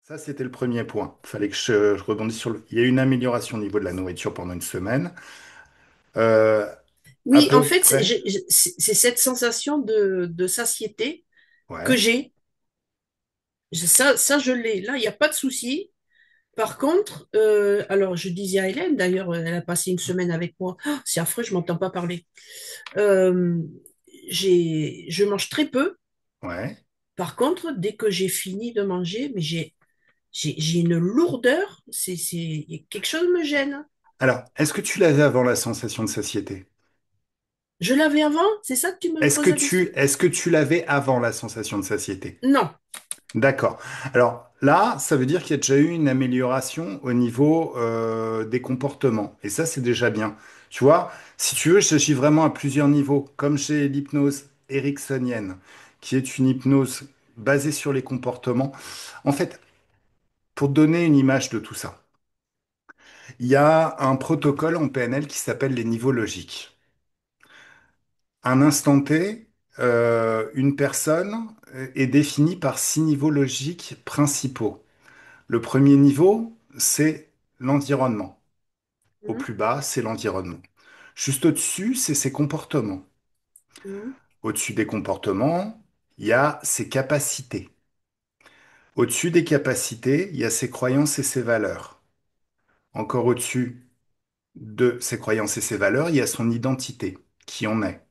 Ça, c'était le premier point. Il fallait que je rebondisse sur le... Il y a eu une amélioration au niveau de la nourriture pendant une semaine. Euh, à Oui, en peu fait, près. c'est cette sensation de satiété que Ouais, j'ai. Ça, je l'ai. Là, il n'y a pas de souci. Par contre, alors je disais à Hélène, d'ailleurs, elle a passé une semaine avec moi. Ah, c'est affreux, je m'entends pas parler. Euh, je mange très peu. ouais. Par contre, dès que j'ai fini de manger, mais j'ai une lourdeur. Quelque chose me gêne. Alors, est-ce que tu l'avais avant la sensation de satiété? Je l'avais avant, c'est ça que tu me poses la question? Est-ce que tu l'avais avant la sensation de satiété? Non. D'accord. Alors là, ça veut dire qu'il y a déjà eu une amélioration au niveau des comportements. Et ça, c'est déjà bien. Tu vois, si tu veux, j'agis vraiment à plusieurs niveaux, comme chez l'hypnose ericksonienne, qui est une hypnose basée sur les comportements. En fait, pour te donner une image de tout ça, il y a un protocole en PNL qui s'appelle les niveaux logiques. À un instant T, une personne est définie par 6 niveaux logiques principaux. Le premier niveau, c'est l'environnement. Au Mhm, plus bas, c'est l'environnement. Juste au-dessus, c'est ses comportements. mhm, Au-dessus des comportements, il y a ses capacités. Au-dessus des capacités, il y a ses croyances et ses valeurs. Encore au-dessus de ses croyances et ses valeurs, il y a son identité, qui on est.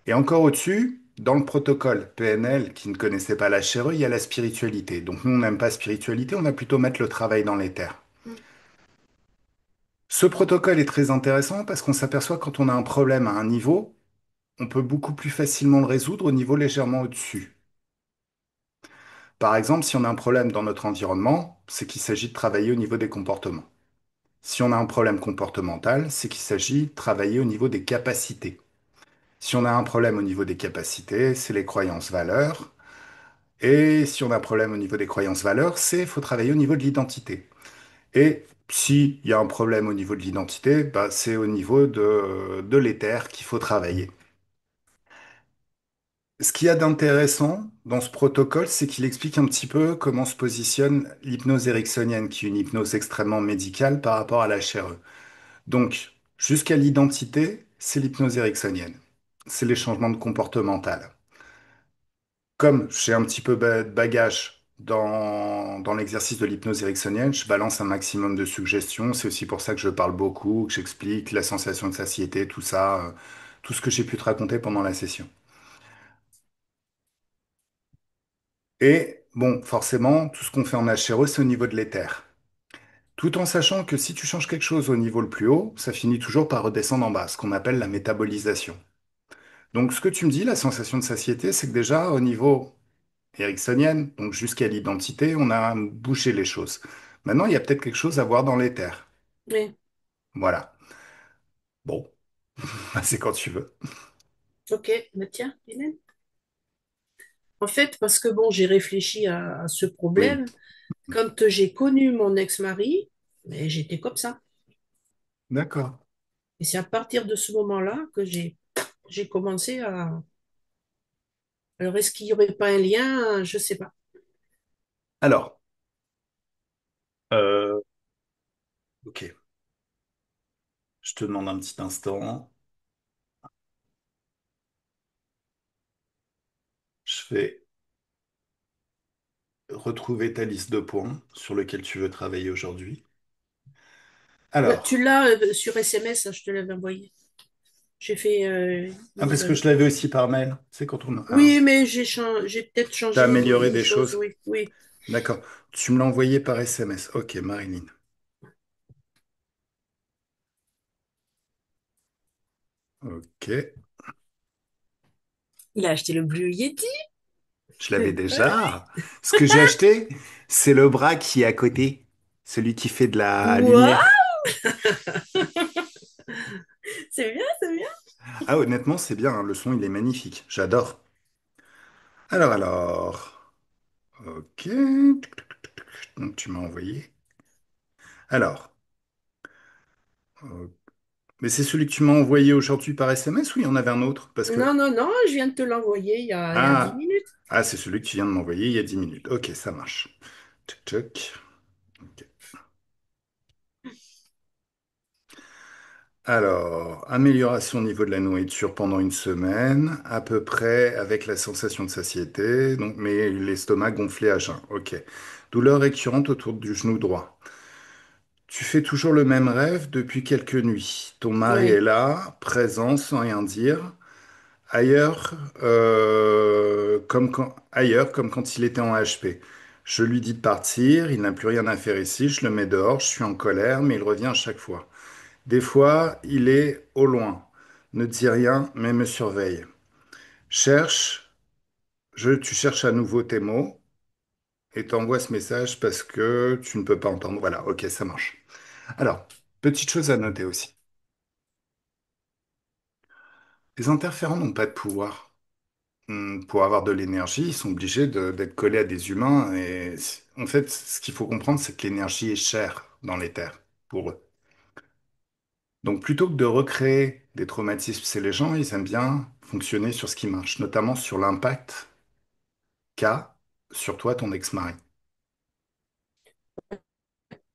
Et encore au-dessus, dans le protocole PNL, qui ne connaissait pas la chair, il y a la spiritualité. Donc nous, on n'aime pas spiritualité, on va plutôt mettre le travail dans les terres. mhm. Ce protocole est très intéressant parce qu'on s'aperçoit quand on a un problème à un niveau, on peut beaucoup plus facilement le résoudre au niveau légèrement au-dessus. Par exemple, si on a un problème dans notre environnement, c'est qu'il s'agit de travailler au niveau des comportements. Si on a un problème comportemental, c'est qu'il s'agit de travailler au niveau des capacités. Si on a un problème au niveau des capacités, c'est les croyances-valeurs. Et si on a un problème au niveau des croyances-valeurs, c'est qu'il faut travailler au niveau de l'identité. Et s'il y a un problème au niveau de l'identité, bah, c'est au niveau de l'éther qu'il faut travailler. Ce qu'il y a d'intéressant dans ce protocole, c'est qu'il explique un petit peu comment se positionne l'hypnose ericksonienne, qui est une hypnose extrêmement médicale par rapport à la HRE. Donc, jusqu'à l'identité, c'est l'hypnose ericksonienne. C'est les changements de comportemental. Comme j'ai un petit peu de bagage dans l'exercice de l'hypnose ericksonienne, je balance un maximum de suggestions. C'est aussi pour ça que je parle beaucoup, que j'explique la sensation de satiété, tout ça, tout ce que j'ai pu te raconter pendant la session. Et bon, forcément, tout ce qu'on fait en HRE, c'est au niveau de l'éther. Tout en sachant que si tu changes quelque chose au niveau le plus haut, ça finit toujours par redescendre en bas, ce qu'on appelle la métabolisation. Donc, ce que tu me dis, la sensation de satiété, c'est que déjà, au niveau ericksonienne, donc jusqu'à l'identité, on a bouché les choses. Maintenant, il y a peut-être quelque chose à voir dans l'éther. Oui, Voilà. Bon, c'est quand tu veux. ok. Mais tiens, Hélène. En fait, parce que bon, j'ai réfléchi à ce Oui, problème. Quand j'ai connu mon ex-mari, mais j'étais comme ça. d'accord. Et c'est à partir de ce moment-là que j'ai commencé à... Alors, est-ce qu'il n'y aurait pas un lien? Je sais pas. Alors, ok, je te demande un petit instant. Je vais retrouver ta liste de points sur lesquels tu veux travailler aujourd'hui. Tu Alors, l'as sur SMS, je te l'avais envoyé. J'ai fait ah, parce que une... je l'avais aussi par mail. C'est quand on a... Oui, mais j'ai peut-être T'as changé amélioré une des chose, choses? oui, oui. D'accord. Tu me l'as envoyé par SMS. Ok, Marilyn. Ok. Il a acheté le Blue Yeti. Je l'avais Ouais. déjà. Ce que j'ai acheté, c'est le bras qui est à côté. Celui qui fait de la Waouh, lumière. c'est bien, c'est bien. Ah, honnêtement, c'est bien, hein. Le son, il est magnifique. J'adore. Alors. Ok. Donc, tu m'as envoyé. Alors. Mais c'est celui que tu m'as envoyé aujourd'hui par SMS ou il y en avait un autre? Parce que... Non, non, non, je viens de te l'envoyer il y a 10 Ah, minutes. c'est celui que tu viens de m'envoyer il y a 10 minutes. Ok, ça marche. Tchic, tchic. Ok. Alors, amélioration au niveau de la nourriture pendant une semaine, à peu près avec la sensation de satiété, donc, mais l'estomac gonflé à jeun. Ok. Douleur récurrente autour du genou droit. Tu fais toujours le même rêve depuis quelques nuits. Ton mari est Oui. là, présent, sans rien dire. Ailleurs, ailleurs, comme quand il était en HP. Je lui dis de partir, il n'a plus rien à faire ici, je le mets dehors, je suis en colère, mais il revient à chaque fois. Des fois, il est au loin, ne dit rien, mais me surveille. Cherche, tu cherches à nouveau tes mots et t'envoies ce message parce que tu ne peux pas entendre. Voilà, ok, ça marche. Alors, petite chose à noter aussi. Les interférents n'ont pas de pouvoir. Pour avoir de l'énergie, ils sont obligés d'être collés à des humains. Et en fait, ce qu'il faut comprendre, c'est que l'énergie est chère dans les terres pour eux. Donc, plutôt que de recréer des traumatismes chez les gens, ils aiment bien fonctionner sur ce qui marche, notamment sur l'impact qu'a sur toi ton ex-mari.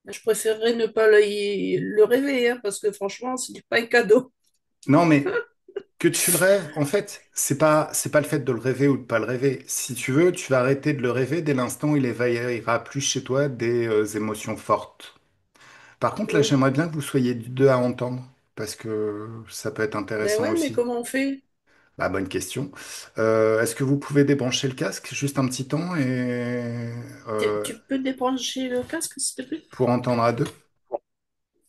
Je préférerais ne pas le rêver, hein, parce que franchement, c'est pas un cadeau. Non, mais que tu le rêves, en fait, c'est pas le fait de le rêver ou de pas le rêver. Si tu veux, tu vas arrêter de le rêver dès l'instant où il éveillera plus chez toi des émotions fortes. Par contre, là, Oui. j'aimerais bien que vous soyez deux à entendre, parce que ça peut être Ben intéressant ouais, mais aussi. comment on fait? Bah, bonne question. Est-ce que vous pouvez débrancher le casque juste un petit temps et Tu peux débrancher le casque, s'il te plaît? pour entendre à deux?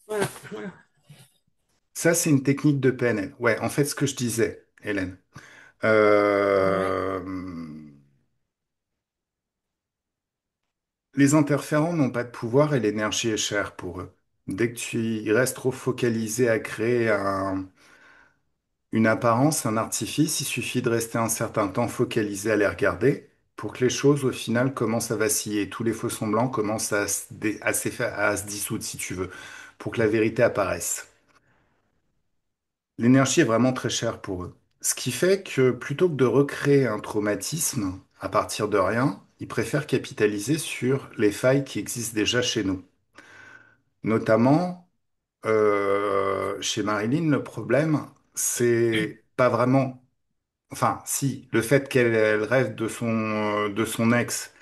Voilà, voilà. Ça, c'est une technique de PNL. Ouais, en fait, ce que je disais, Hélène. Ouais. Euh, les interférents n'ont pas de pouvoir et l'énergie est chère pour eux. Dès que ils restent trop focalisés à créer une apparence, un artifice, il suffit de rester un certain temps focalisé à les regarder pour que les choses, au final, commencent à vaciller. Tous les faux semblants commencent à se dissoudre, si tu veux, pour que la vérité apparaisse. L'énergie est vraiment très chère pour eux. Ce qui fait que plutôt que de recréer un traumatisme à partir de rien, ils préfèrent capitaliser sur les failles qui existent déjà chez nous. Notamment, chez Marilyn, le problème, c'est pas vraiment. Enfin, si, le fait qu'elle rêve de son ex,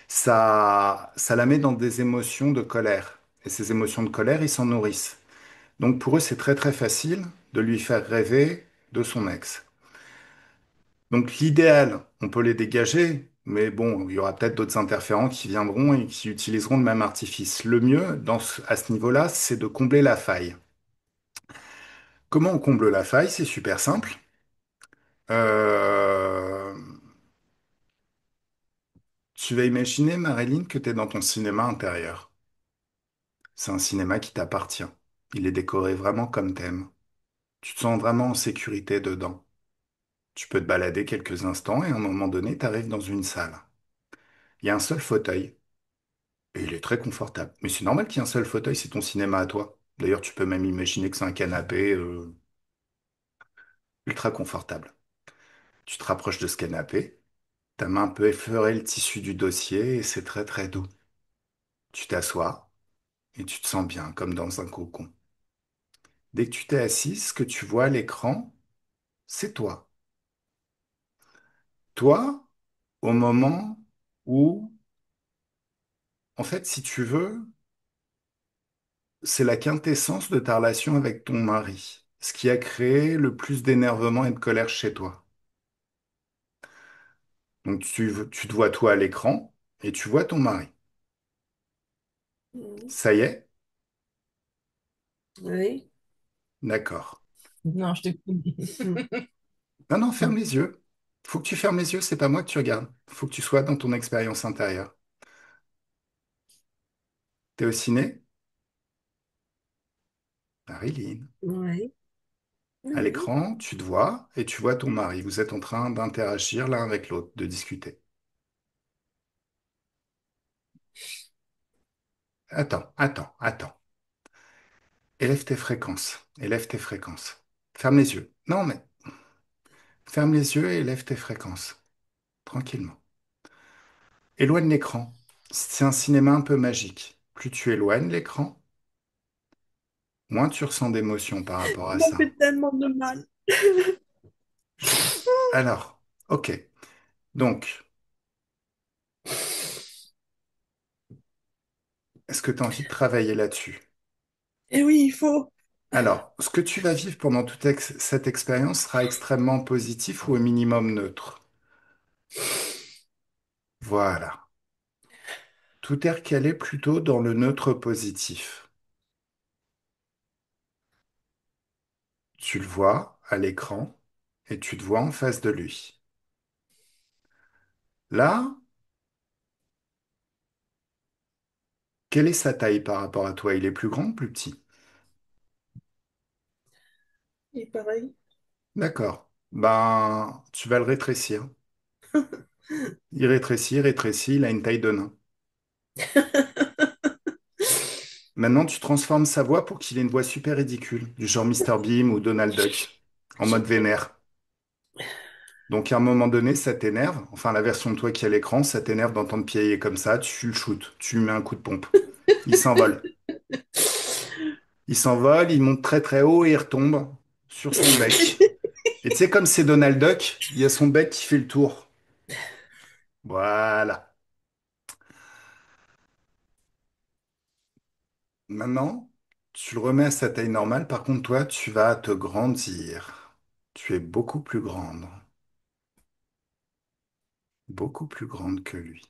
ça la met dans des émotions de colère. Et ces émotions de colère, ils s'en nourrissent. Donc pour eux, c'est très très facile de lui faire rêver de son ex. Donc l'idéal, on peut les dégager, mais bon, il y aura peut-être d'autres interférents qui viendront et qui utiliseront le même artifice. Le mieux, à ce niveau-là, c'est de combler la faille. Comment on comble la faille? C'est super simple. Euh, Tu vas imaginer, Marilyn, que tu es dans ton cinéma intérieur. C'est un cinéma qui t'appartient. Il est décoré vraiment comme t'aimes. Tu te sens vraiment en sécurité dedans. Tu peux te balader quelques instants et à un moment donné, tu arrives dans une salle. Il y a un seul fauteuil et il est très confortable. Mais c'est normal qu'il y ait un seul fauteuil, c'est ton cinéma à toi. D'ailleurs, tu peux même imaginer que c'est un canapé ultra confortable. Tu te rapproches de ce canapé, ta main peut effleurer le tissu du dossier et c'est très très doux. Tu t'assois et tu te sens bien, comme dans un cocon. Dès que tu t'es assis, ce que tu vois à l'écran, c'est toi. Toi, au moment où, en fait, si tu veux, c'est la quintessence de ta relation avec ton mari, ce qui a créé le plus d'énervement et de colère chez toi. Donc tu te vois toi à l'écran et tu vois ton mari. Mhm. Ça y est? Oui. D'accord. Non, je te connais. Non, non, ferme les yeux. Faut que tu fermes les yeux, c'est pas moi que tu regardes. Faut que tu sois dans ton expérience intérieure. T'es au ciné? Marilyn. Oui. À Oui. l'écran, tu te vois et tu vois ton mari. Vous êtes en train d'interagir l'un avec l'autre, de discuter. Attends, attends, attends. Élève tes fréquences. Élève tes fréquences. Ferme les yeux. Non, mais ferme les yeux et élève tes fréquences. Tranquillement. Éloigne l'écran. C'est un cinéma un peu magique. Plus tu éloignes l'écran, moins tu ressens d'émotion par rapport Ça à m'a ça. fait tellement de mal. Alors, ok. Donc, est-ce que tu as envie de travailler là-dessus? Et oui, il faut. Alors, ce que tu vas vivre pendant toute cette expérience sera extrêmement positif ou au minimum neutre. Voilà. Tout est recalé plutôt dans le neutre positif. Tu le vois à l'écran et tu te vois en face de lui. Là, quelle est sa taille par rapport à toi? Il est plus grand ou plus petit? Et pareil. D'accord. Ben, tu vas le rétrécir. Il rétrécit, il a une taille de nain. Maintenant, tu transformes sa voix pour qu'il ait une voix super ridicule, du genre Mr. Bean ou Donald Duck, en mode J'ai peur. vénère. Donc, à un moment donné, ça t'énerve. Enfin, la version de toi qui est à l'écran, ça t'énerve d'entendre piailler comme ça. Tu le shootes, tu lui mets un coup de pompe. Il s'envole. Il s'envole, il monte très très haut et il retombe sur son bec. Et tu sais, comme c'est Donald Duck, il y a son bec qui fait le tour. Voilà. Maintenant, tu le remets à sa taille normale. Par contre, toi, tu vas te grandir. Tu es beaucoup plus grande que lui.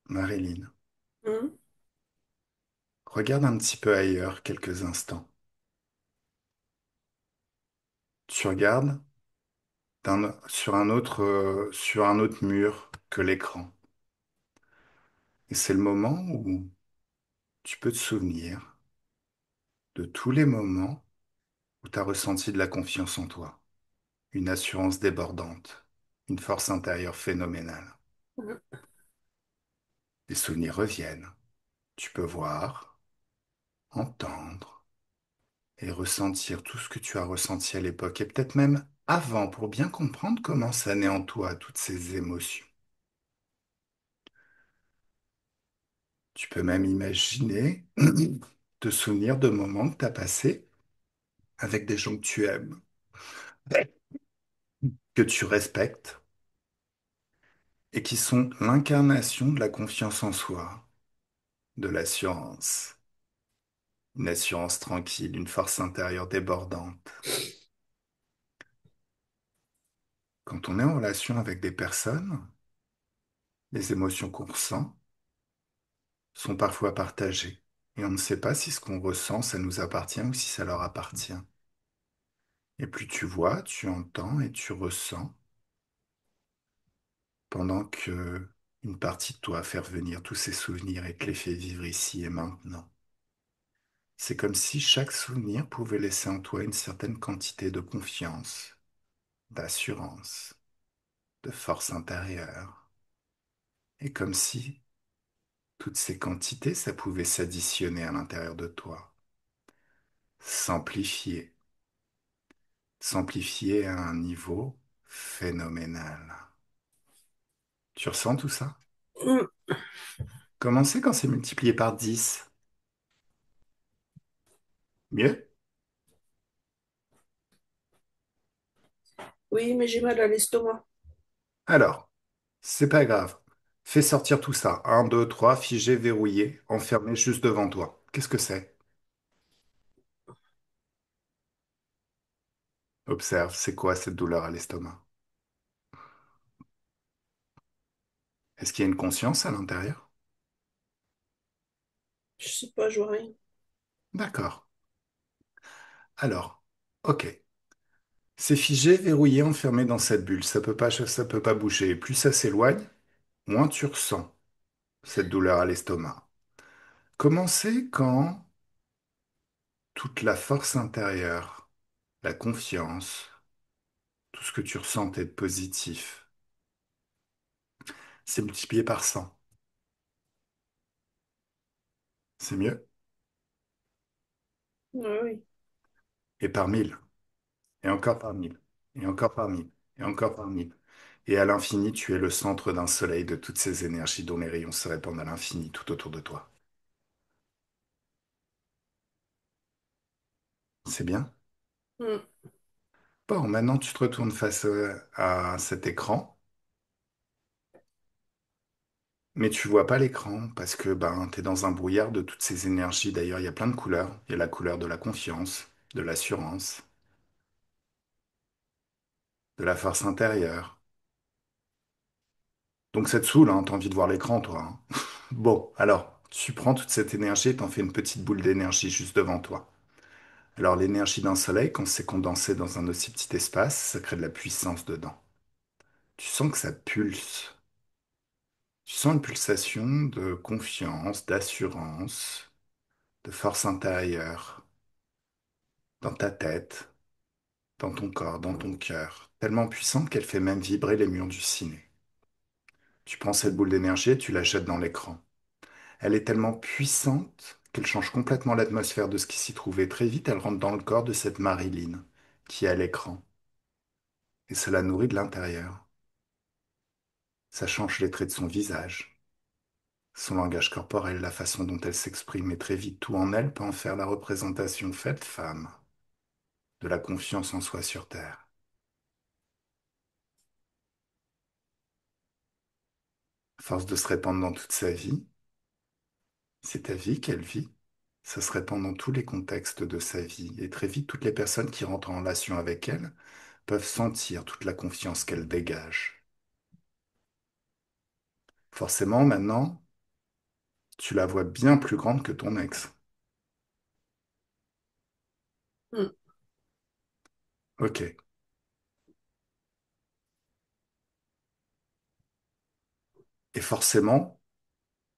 Marilyn, Hein. regarde un petit peu ailleurs quelques instants. Tu regardes sur un autre mur que l'écran. Et c'est le moment où tu peux te souvenir de tous les moments où tu as ressenti de la confiance en toi, une assurance débordante, une force intérieure phénoménale. Les souvenirs reviennent. Tu peux voir, entendre et ressentir tout ce que tu as ressenti à l'époque et peut-être même avant pour bien comprendre comment ça naît en toi, toutes ces émotions. Tu peux même imaginer te souvenir de moments que tu as passés avec des gens que tu aimes, que tu respectes et qui sont l'incarnation de la confiance en soi, de l'assurance, une assurance tranquille, une force intérieure débordante. Quand on est en relation avec des personnes, les émotions qu'on ressent sont parfois partagées et on ne sait pas si ce qu'on ressent, ça nous appartient ou si ça leur appartient. Et plus tu vois, tu entends et tu ressens pendant que une partie de toi fait revenir tous ces souvenirs et te les fait vivre ici et maintenant. C'est comme si chaque souvenir pouvait laisser en toi une certaine quantité de confiance, d'assurance, de force intérieure. Et comme si toutes ces quantités, ça pouvait s'additionner à l'intérieur de toi, s'amplifier, s'amplifier à un niveau phénoménal. Tu ressens tout ça? Hum. Comment c'est quand c'est multiplié par 10? Mieux? Oui, mais j'ai mal à l'estomac. Alors, c'est pas grave. Fais sortir tout ça. Un, 2, 3, figé, verrouillé, enfermé juste devant toi. Qu'est-ce que c'est? Observe, c'est quoi cette douleur à l'estomac? Est-ce qu'il y a une conscience à l'intérieur? Je sais pas, je vois rien. D'accord. Alors, ok. C'est figé, verrouillé, enfermé dans cette bulle. Ça peut pas bouger. Et plus ça s'éloigne, moins tu ressens cette douleur à l'estomac. Comment c'est quand toute la force intérieure, la confiance, tout ce que tu ressentais de positif, c'est multiplié par 100? C'est mieux? Ah oui. et par mille, et encore par mille, et encore par mille, et encore par mille. Et à l'infini, tu es le centre d'un soleil de toutes ces énergies dont les rayons se répandent à l'infini tout autour de toi. C'est bien? Mm. Bon, maintenant tu te retournes face à cet écran, mais tu vois pas l'écran parce que ben, tu es dans un brouillard de toutes ces énergies. D'ailleurs, il y a plein de couleurs. Il y a la couleur de la confiance, de l'assurance, de la force intérieure. Donc ça te saoule, hein, t'as envie de voir l'écran, toi, hein. Bon, alors, tu prends toute cette énergie et t'en fais une petite boule d'énergie juste devant toi. Alors l'énergie d'un soleil, quand c'est condensé dans un aussi petit espace, ça crée de la puissance dedans. Tu sens que ça pulse. Tu sens une pulsation de confiance, d'assurance, de force intérieure, dans ta tête, dans ton corps, dans ton cœur, tellement puissante qu'elle fait même vibrer les murs du ciné. Tu prends cette boule d'énergie et tu la jettes dans l'écran. Elle est tellement puissante qu'elle change complètement l'atmosphère de ce qui s'y trouvait. Très vite, elle rentre dans le corps de cette Marilyn qui est à l'écran. Et ça la nourrit de l'intérieur. Ça change les traits de son visage, son langage corporel, la façon dont elle s'exprime. Et très vite, tout en elle peut en faire la représentation faite femme de la confiance en soi sur Terre. À force de se répandre dans toute sa vie, c'est ta vie qu'elle vit. Ça se répand dans tous les contextes de sa vie. Et très vite, toutes les personnes qui rentrent en relation avec elle peuvent sentir toute la confiance qu'elle dégage. Forcément, maintenant, tu la vois bien plus grande que ton ex. Mm. Ok. Et forcément,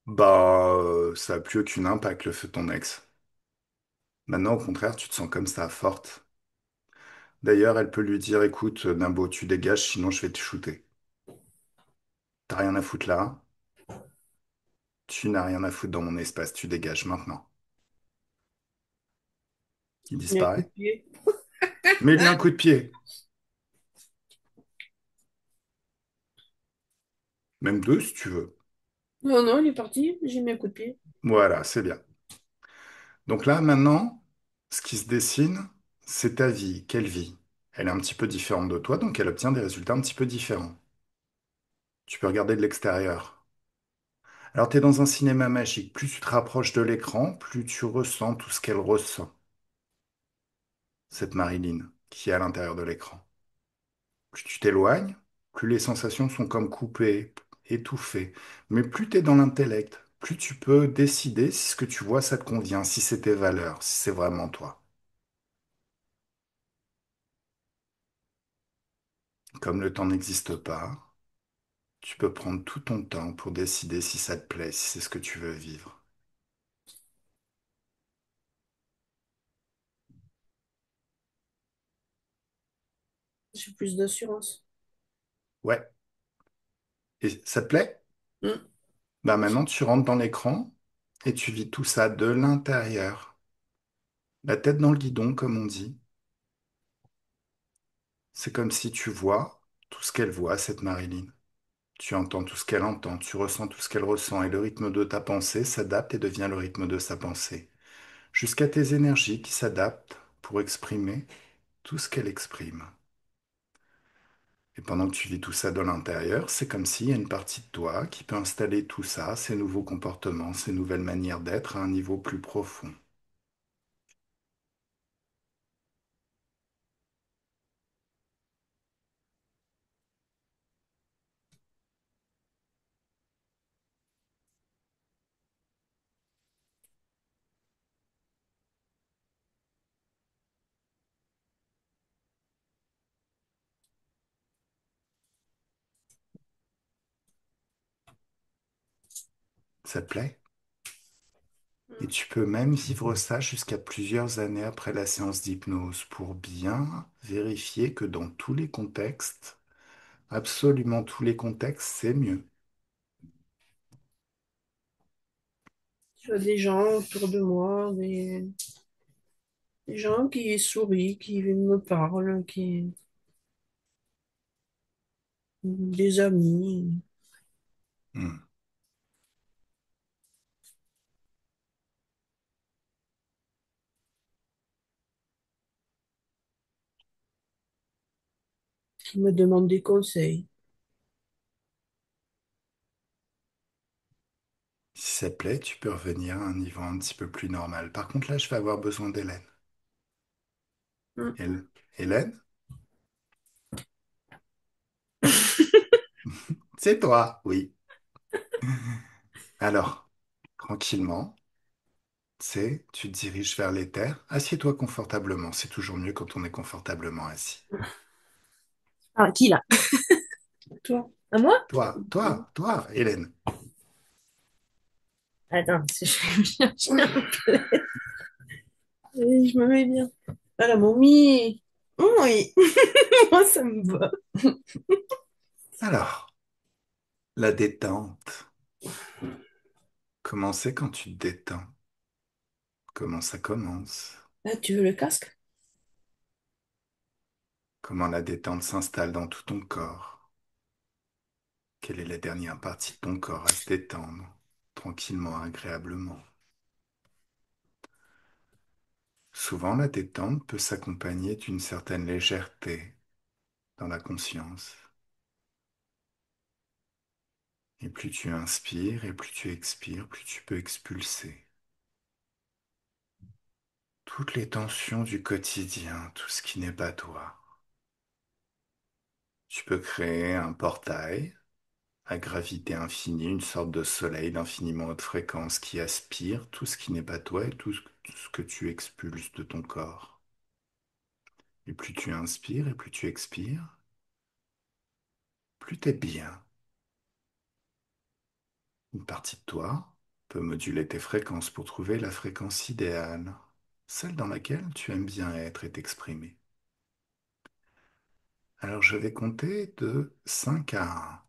bah, ça a plus aucun impact le feu de ton ex. Maintenant, au contraire, tu te sens comme ça, forte. D'ailleurs, elle peut lui dire, écoute, Nimbo, tu dégages, sinon je vais te shooter. T'as rien à foutre là. Tu n'as rien à foutre dans mon espace, tu dégages maintenant. Il Il y a un coup de disparaît. pied. Mets-lui un coup de pied. Même deux si tu veux. Non, non, il est parti. J'ai mis un coup de pied. Voilà, c'est bien. Donc là, maintenant, ce qui se dessine, c'est ta vie. Quelle vie? Elle est un petit peu différente de toi, donc elle obtient des résultats un petit peu différents. Tu peux regarder de l'extérieur. Alors, tu es dans un cinéma magique. Plus tu te rapproches de l'écran, plus tu ressens tout ce qu'elle ressent, cette Marilyn qui est à l'intérieur de l'écran. Plus tu t'éloignes, plus les sensations sont comme coupées, étouffées. Mais plus tu es dans l'intellect, plus tu peux décider si ce que tu vois, ça te convient, si c'est tes valeurs, si c'est vraiment toi. Comme le temps n'existe pas, tu peux prendre tout ton temps pour décider si ça te plaît, si c'est ce que tu veux vivre. J'ai plus d'assurance. Ouais. Et ça te plaît? Mm. Bah maintenant, tu rentres dans l'écran et tu vis tout ça de l'intérieur. La tête dans le guidon, comme on dit. C'est comme si tu vois tout ce qu'elle voit, cette Marilyn. Tu entends tout ce qu'elle entend, tu ressens tout ce qu'elle ressent, et le rythme de ta pensée s'adapte et devient le rythme de sa pensée. Jusqu'à tes énergies qui s'adaptent pour exprimer tout ce qu'elle exprime. Et pendant que tu vis tout ça de l'intérieur, c'est comme s'il y a une partie de toi qui peut installer tout ça, ces nouveaux comportements, ces nouvelles manières d'être à un niveau plus profond. Ça te plaît? Et tu peux même vivre ça jusqu'à plusieurs années après la séance d'hypnose pour bien vérifier que dans tous les contextes, absolument tous les contextes, c'est mieux. Je vois des gens autour de moi, Des gens qui sourient, qui me parlent, des amis, Hmm. qui me demandent des conseils. Si ça te plaît, tu peux revenir à un niveau un petit peu plus normal. Par contre, là, je vais avoir besoin d'Hélène. Hmm. Hélène, c'est toi, oui. Alors, tranquillement, tu te diriges vers les terres. Assieds-toi confortablement. C'est toujours mieux quand on est confortablement assis. Ah, qui là? Toi? À moi? Toi, Hélène. Attends, je vais me chercher un peu. Et je me mets bien. Ah la momie. Oui, moi ça me va. Alors, la détente. Comment c'est quand tu te détends? Comment ça commence? Ah, tu veux le casque? Comment la détente s'installe dans tout ton corps? Quelle est la dernière partie de ton corps à se détendre, tranquillement, agréablement? Souvent, la détente peut s'accompagner d'une certaine légèreté dans la conscience. Et plus tu inspires et plus tu expires, plus tu peux expulser toutes les tensions du quotidien, tout ce qui n'est pas toi. Tu peux créer un portail à gravité infinie, une sorte de soleil d'infiniment haute fréquence qui aspire tout ce qui n'est pas toi et tout ce que tu expulses de ton corps. Et plus tu inspires et plus tu expires, plus t'es bien. Une partie de toi peut moduler tes fréquences pour trouver la fréquence idéale, celle dans laquelle tu aimes bien être et t'exprimer. Alors je vais compter de 5 à 1.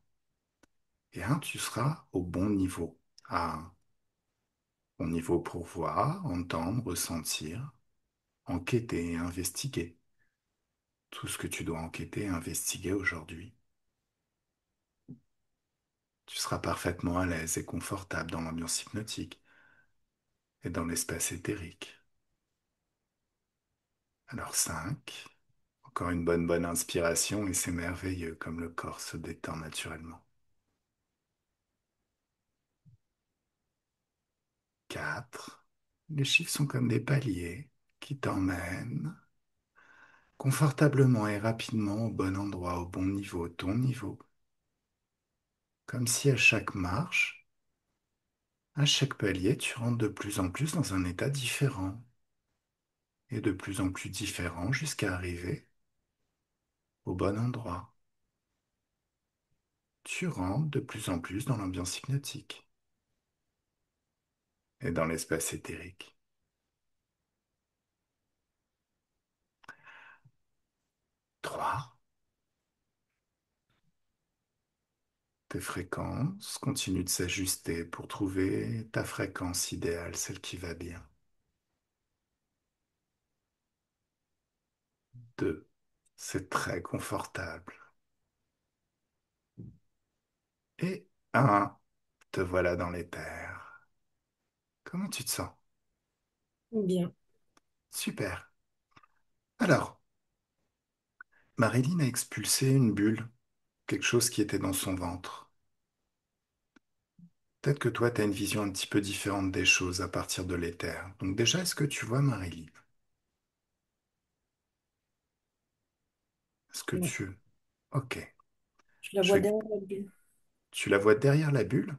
Et 1, tu seras au bon niveau. À 1, bon niveau pour voir, entendre, ressentir, enquêter et investiguer. Tout ce que tu dois enquêter et investiguer aujourd'hui. Tu seras parfaitement à l'aise et confortable dans l'ambiance hypnotique et dans l'espace éthérique. Alors 5. Encore une bonne inspiration et c'est merveilleux comme le corps se détend naturellement. 4. Les chiffres sont comme des paliers qui t'emmènent confortablement et rapidement au bon endroit, au bon niveau, ton niveau. Comme si à chaque marche, à chaque palier, tu rentres de plus en plus dans un état différent et de plus en plus différent jusqu'à arriver au bon endroit. Tu rentres de plus en plus dans l'ambiance hypnotique et dans l'espace éthérique. 3. Tes fréquences continuent de s'ajuster pour trouver ta fréquence idéale, celle qui va bien. 2. C'est très confortable. Et 1. Te voilà dans les terres. Comment tu te sens? Bien. Super. Alors, Marilyn a expulsé une bulle, quelque chose qui était dans son ventre. Peut-être que toi, tu as une vision un petit peu différente des choses à partir de l'éther. Donc déjà, est-ce que tu vois Marilyn? Est-ce que Ouais. tu... Ok. Je la Je vois vais... derrière la bulle. Tu la vois derrière la bulle?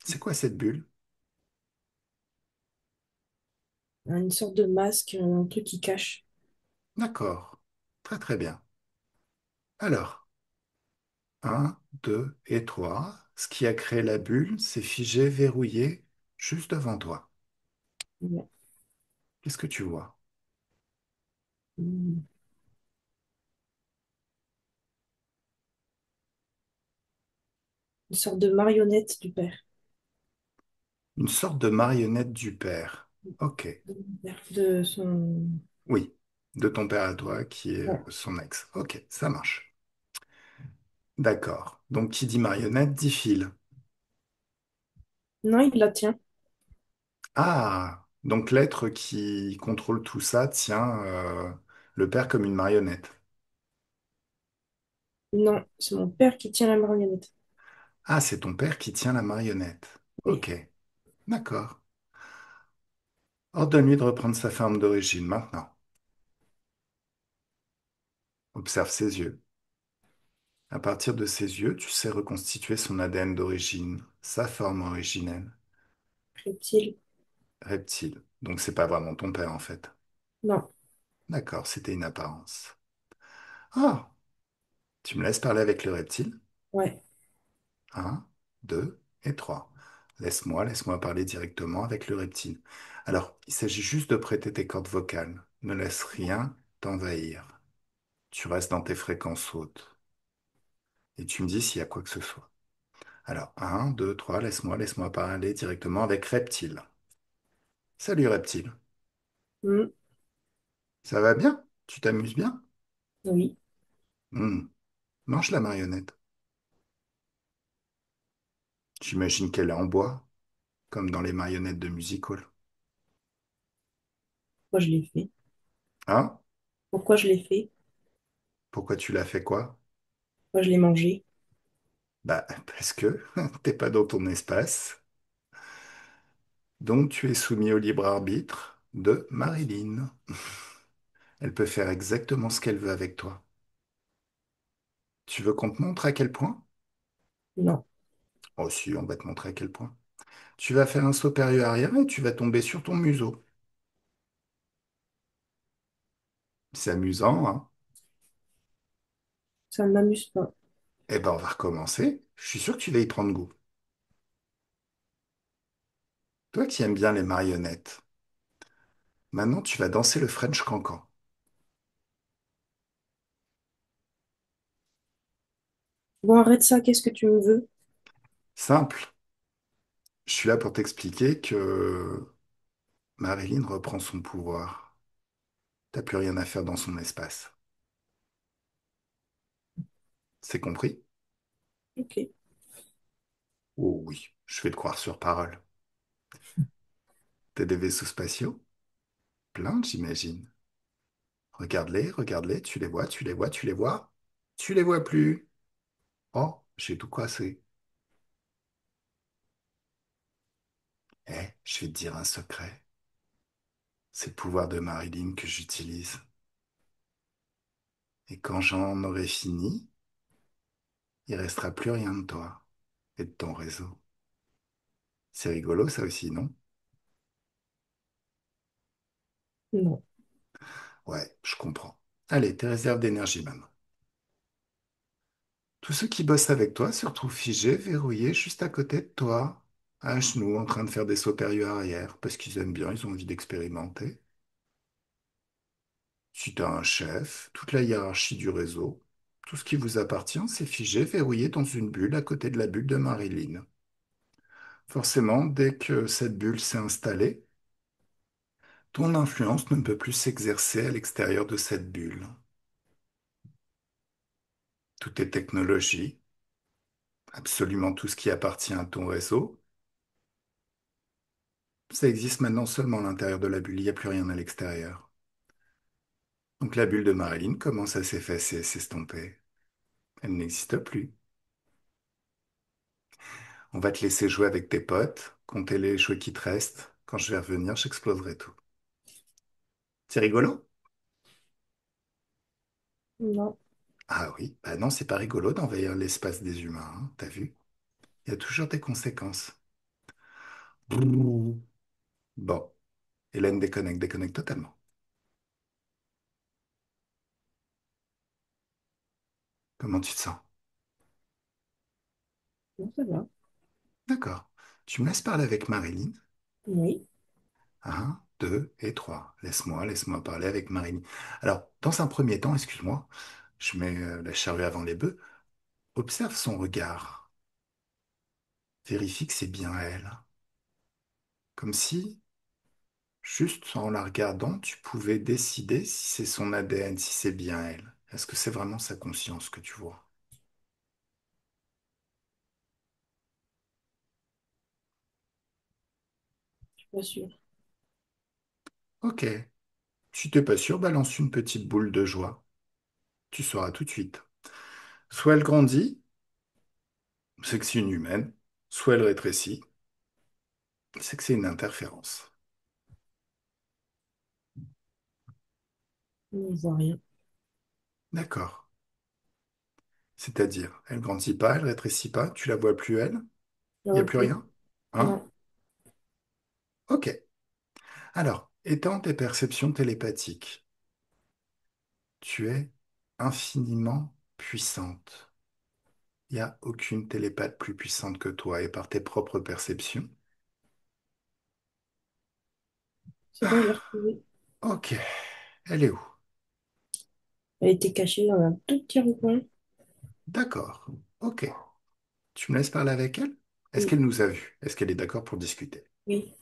C'est quoi cette bulle? Une sorte de masque, un truc qui cache. D'accord. Très très bien. Alors, un, 2 et 3. Ce qui a créé la bulle, c'est figé, verrouillé, juste devant toi. Ouais. Qu'est-ce que tu vois? Une sorte de marionnette du père. Une sorte de marionnette du père. Ok. De son... Oui, de ton père à toi, qui est Ouais. son ex. Ok, ça marche. D'accord. Donc, qui dit marionnette dit fil. Non, il la tient. Ah, donc l'être qui contrôle tout ça tient le père comme une marionnette. Non, c'est mon père qui tient la marionnette. Ah, c'est ton père qui tient la marionnette. Oui, Ok, d'accord. Ordonne-lui de reprendre sa forme d'origine maintenant. Observe ses yeux. À partir de ses yeux, tu sais reconstituer son ADN d'origine, sa forme originelle. reptile. Reptile. Donc c'est pas vraiment ton père en fait. Non, D'accord, c'était une apparence. Ah, tu me laisses parler avec le reptile? ouais. Un, deux et trois. Laisse-moi parler directement avec le reptile. Alors, il s'agit juste de prêter tes cordes vocales. Ne laisse rien t'envahir. Tu restes dans tes fréquences hautes. Et tu me dis s'il y a quoi que ce soit. Alors, un, deux, trois, laisse-moi parler directement avec reptile. Salut reptile. Hmm, Ça va bien? Tu t'amuses bien? oui. Hmm. Mange la marionnette. J'imagine qu'elle est en bois, comme dans les marionnettes de music hall. Pourquoi je l'ai fait? Hein? Pourquoi je l'ai fait? Pourquoi tu l'as fait quoi? Pourquoi je l'ai mangé? Bah, parce que t'es pas dans ton espace, donc tu es soumis au libre arbitre de Marilyn. Elle peut faire exactement ce qu'elle veut avec toi. Tu veux qu'on te montre à quel point? Non, Oh si, on va te montrer à quel point. Tu vas faire un saut périlleux arrière et tu vas tomber sur ton museau. C'est amusant, hein? ça ne m'amuse pas. Eh ben, on va recommencer. Je suis sûr que tu vas y prendre goût. Toi qui aimes bien les marionnettes, maintenant tu vas danser le French Cancan. Bon, arrête ça, qu'est-ce que tu me veux? Simple. Je suis là pour t'expliquer que Marilyn reprend son pouvoir. T'as plus rien à faire dans son espace. C'est compris? Ok. Oh oui, je vais te croire sur parole. T'as des vaisseaux spatiaux? Plein, j'imagine. Regarde-les, tu les vois, tu les vois, tu les vois. Tu les vois plus. Oh, j'ai tout cassé. Je vais te dire un secret. C'est le pouvoir de Marilyn que j'utilise. Et quand j'en aurai fini, il restera plus rien de toi et de ton réseau. C'est rigolo ça aussi, non? Non, Ouais, je comprends. Allez, tes réserves d'énergie maintenant. Tous ceux qui bossent avec toi se retrouvent figés, verrouillés juste à côté de toi, à genoux, en train de faire des sauts périlleux arrière, parce qu'ils aiment bien, ils ont envie d'expérimenter. Si tu as un chef, toute la hiérarchie du réseau, tout ce qui vous appartient, c'est figé, verrouillé dans une bulle à côté de la bulle de Marilyn. Forcément, dès que cette bulle s'est installée, ton influence ne peut plus s'exercer à l'extérieur de cette bulle. Toutes tes technologies, absolument tout ce qui appartient à ton réseau, ça existe maintenant seulement à l'intérieur de la bulle, il n'y a plus rien à l'extérieur. Donc la bulle de Marilyn commence à s'effacer, à s'estomper. Elle n'existe plus. On va te laisser jouer avec tes potes, compter les jouets qui te restent. Quand je vais revenir, j'exploserai tout. C'est rigolo? non, Ah oui, bah non, c'est pas rigolo d'envahir l'espace des humains, hein, t'as vu? Il y a toujours des conséquences. Brrr. Bon, Hélène déconnecte totalement. Comment tu te sens? non, ça va. D'accord. Tu me laisses parler avec Marilyn? Oui, Un, deux et trois. Laisse-moi parler avec Marilyn. Alors, dans un premier temps, excuse-moi, je mets la charrue avant les bœufs. Observe son regard. Vérifie que c'est bien elle. Comme si Juste en la regardant, tu pouvais décider si c'est son ADN, si c'est bien elle. Est-ce que c'est vraiment sa conscience que tu vois? Je suis pas sûre. Ok. Si t'es pas sûr, balance une petite boule de joie. Tu sauras tout de suite. Soit elle grandit, c'est que c'est une humaine. Soit elle rétrécit, c'est que c'est une interférence. On voit rien. D'accord. C'est-à-dire, elle grandit pas, elle rétrécit pas, tu la vois plus elle, Je il n'y a vois plus plus. rien? Hein? Non. Ok. Alors, étant tes perceptions télépathiques, tu es infiniment puissante. Il n'y a aucune télépathe plus puissante que toi et par tes propres perceptions. C'est bon, j'ai retrouvé. Ok. Elle est où? Elle était cachée dans un tout petit recoin. D'accord. Ok. Tu me laisses parler avec elle? Est-ce Oui, qu'elle nous a vus? Est-ce qu'elle est d'accord pour discuter? oui.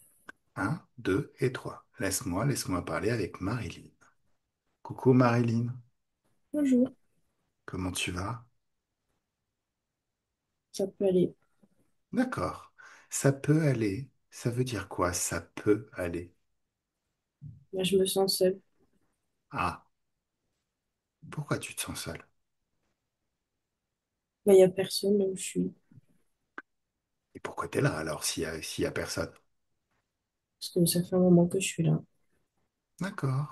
Un, deux et trois. Laisse-moi parler avec Marilyn. Coucou Marilyn, Bonjour. comment tu vas? Ça peut aller. D'accord. Ça peut aller. Ça veut dire quoi? Ça peut aller. Là, je me sens seule. Ah, pourquoi tu te sens seule? Bah, il n'y a personne là où je suis. Et pourquoi t'es là alors s'il y a personne? Parce que ça fait un moment que je suis là. D'accord.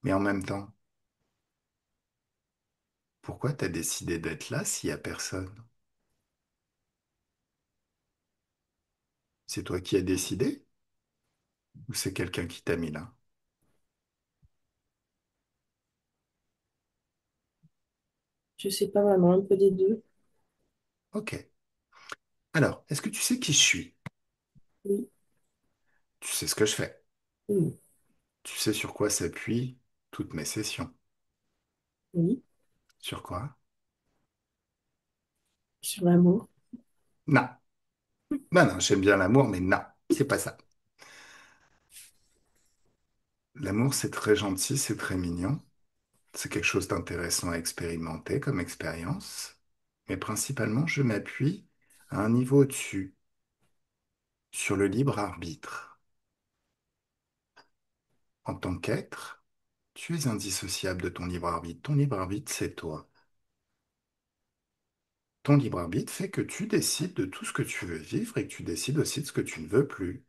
Mais en même temps, pourquoi t'as décidé d'être là s'il y a personne? C'est toi qui as décidé ou c'est quelqu'un qui t'a mis là? Je sais pas vraiment, un peu des deux. Ok. Alors, est-ce que tu sais qui je suis? Oui, Tu sais ce que je fais. oui, Tu sais sur quoi s'appuient toutes mes sessions. oui. Sur quoi? Sur l'amour. Non. Ben non, j'aime bien l'amour, mais non, c'est pas ça. L'amour, c'est très gentil, c'est très mignon. C'est quelque chose d'intéressant à expérimenter comme expérience. Mais principalement, je m'appuie à un niveau au-dessus, sur le libre arbitre. En tant qu'être, tu es indissociable de ton libre arbitre. Ton libre arbitre, c'est toi. Ton libre arbitre fait que tu décides de tout ce que tu veux vivre et que tu décides aussi de ce que tu ne veux plus.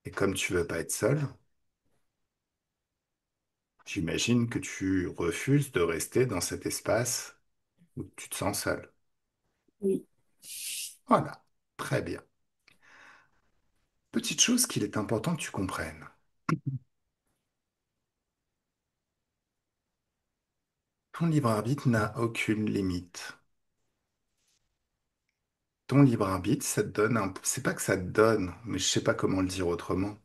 Et comme tu veux pas être seul, j'imagine que tu refuses de rester dans cet espace où tu te sens seul. Oui, Voilà, très bien. Petite chose qu'il est important que tu comprennes. Ton libre arbitre n'a aucune limite. Ton libre arbitre, ça te donne un... C'est pas que ça te donne, mais je sais pas comment le dire autrement.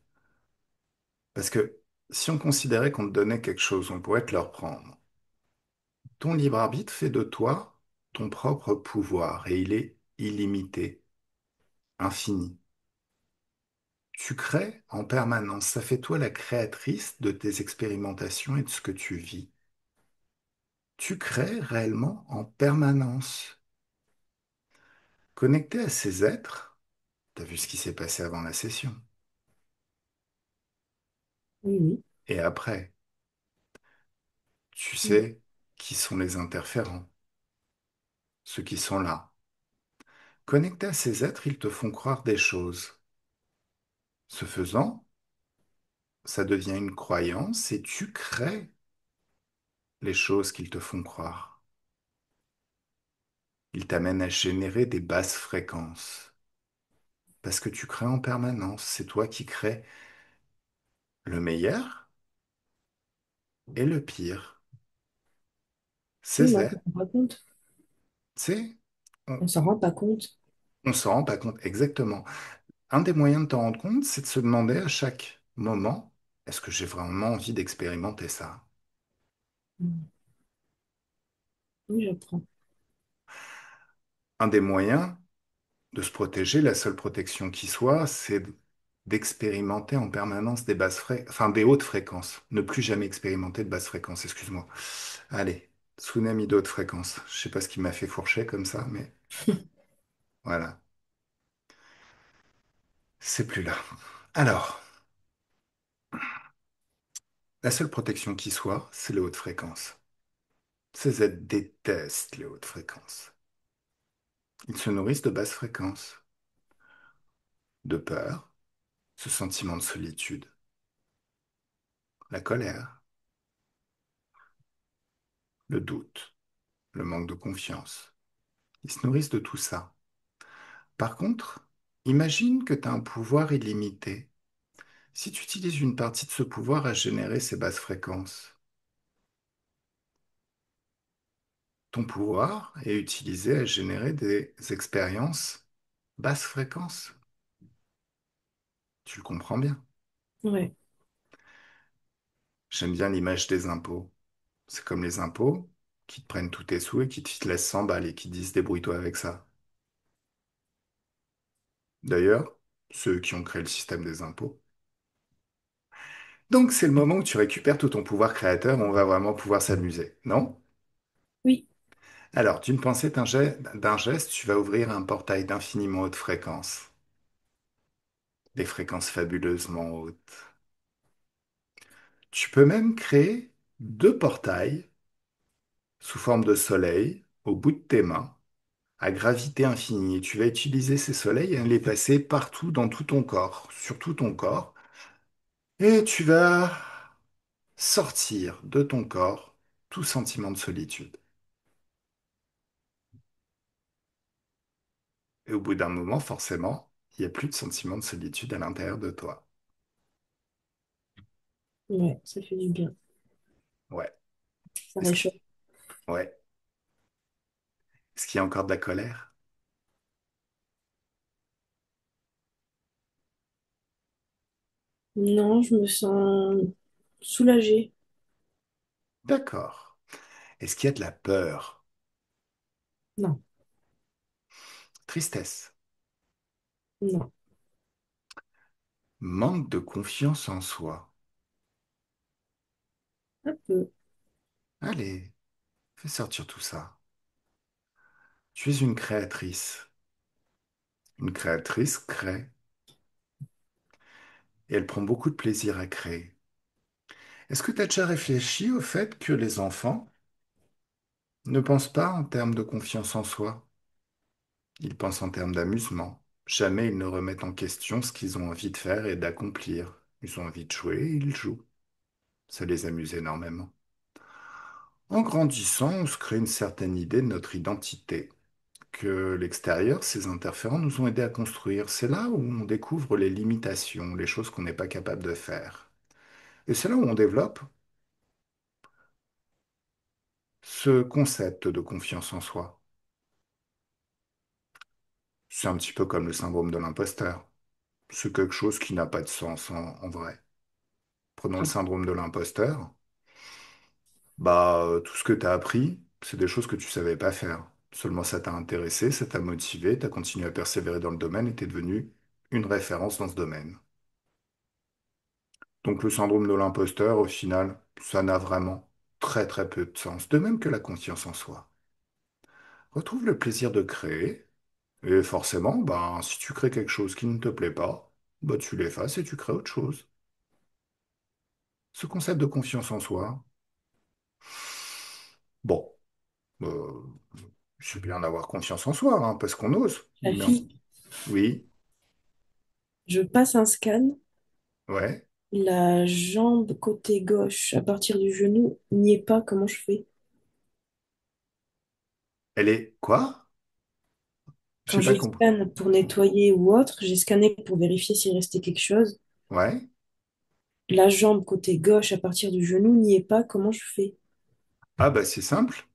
Parce que si on considérait qu'on te donnait quelque chose, on pourrait te le reprendre. Ton libre arbitre fait de toi ton propre pouvoir et il est illimité, infini. Tu crées en permanence. Ça fait toi la créatrice de tes expérimentations et de ce que tu vis. Tu crées réellement en permanence. Connecté à ces êtres, tu as vu ce qui s'est passé avant la session. oui, oui. Et après, tu Oui, sais qui sont les interférents, ceux qui sont là. Connecté à ces êtres, ils te font croire des choses. Ce faisant, ça devient une croyance et tu crées les choses qu'ils te font croire. Ils t'amènent à générer des basses fréquences. Parce que tu crées en permanence. C'est toi qui crées le meilleur et le pire. oui, Ces mais on ne êtres, s'en rend pas compte. tu sais, on, On s'en rend pas compte. on s'en rend pas compte exactement. Un des moyens de t'en rendre compte, c'est de se demander à chaque moment, est-ce que j'ai vraiment envie d'expérimenter ça? Mm. Oui, j'apprends. Un des moyens, de se protéger, la seule protection qui soit, c'est d'expérimenter en permanence enfin des hautes fréquences. Ne plus jamais expérimenter de basses fréquences, excuse-moi. Allez, tsunami de haute fréquence. Je sais pas ce qui m'a fait fourcher comme ça, mais voilà, c'est plus là. Alors, la seule protection qui soit, c'est les hautes fréquences. Ces êtres détestent les hautes fréquences. Ils se nourrissent de basses fréquences, de peur, ce sentiment de solitude, la colère, le doute, le manque de confiance. Ils se nourrissent de tout ça. Par contre, imagine que tu as un pouvoir illimité. Si tu utilises une partie de ce pouvoir à générer ces basses fréquences, ton pouvoir est utilisé à générer des expériences basses fréquences. Tu le comprends bien. Ouais, J'aime bien l'image des impôts. C'est comme les impôts qui te prennent tous tes sous et qui te laissent 100 balles et qui te disent débrouille-toi avec ça. D'ailleurs, ceux qui ont créé le système des impôts. Donc c'est le moment où tu récupères tout ton pouvoir créateur, on va vraiment pouvoir s'amuser, non? oui, Alors, d'une pensée, d'un geste, tu vas ouvrir un portail d'infiniment haute fréquence, des fréquences fabuleusement hautes. Tu peux même créer deux portails sous forme de soleil au bout de tes mains, à gravité infinie. Et tu vas utiliser ces soleils et les passer partout dans tout ton corps, sur tout ton corps. Et tu vas sortir de ton corps tout sentiment de solitude. Et au bout d'un moment, forcément, il n'y a plus de sentiment de solitude à l'intérieur de toi. ouais, ça fait du bien. Ouais. Ça Est-ce réchauffe. qu'il ouais. Est-ce qu'il y a encore de la colère? Non, je me sens soulagée. D'accord. Est-ce qu'il y a de la peur? Non, Tristesse? non, Manque de confiance en soi? un peu. Allez, fais sortir tout ça. Tu es une créatrice. Une créatrice crée. Et elle prend beaucoup de plaisir à créer. Est-ce que tu as déjà réfléchi au fait que les enfants ne pensent pas en termes de confiance en soi? Ils pensent en termes d'amusement. Jamais ils ne remettent en question ce qu'ils ont envie de faire et d'accomplir. Ils ont envie de jouer, ils jouent. Ça les amuse énormément. En grandissant, on se crée une certaine idée de notre identité, que l'extérieur, ces interférents nous ont aidés à construire. C'est là où on découvre les limitations, les choses qu'on n'est pas capable de faire. Et c'est là où on développe ce concept de confiance en soi. C'est un petit peu comme le syndrome de l'imposteur. C'est quelque chose qui n'a pas de sens en vrai. Prenons le syndrome de l'imposteur. Bah, tout ce que tu as appris, c'est des choses que tu savais pas faire. Seulement ça t'a intéressé, ça t'a motivé, tu as continué à persévérer dans le domaine et tu es devenu une référence dans ce domaine. Donc le syndrome de l'imposteur, au final, ça n'a vraiment très très peu de sens. De même que la confiance en soi. Retrouve le plaisir de créer et forcément, ben, si tu crées quelque chose qui ne te plaît pas, bah, tu l'effaces et tu crées autre chose. Ce concept de confiance en soi, bon, euh, c'est bien d'avoir confiance en soi, hein, parce qu'on ose. La Mais fille, oui, je passe un scan. ouais. La jambe côté gauche, à partir du genou, n'y est pas. Comment je fais? Elle est quoi? Quand J'ai pas je compris. scanne pour nettoyer ou autre, j'ai scanné pour vérifier s'il restait quelque chose. Ouais. La jambe côté gauche, à partir du genou, n'y est pas. Comment je fais? Ah bah c'est simple.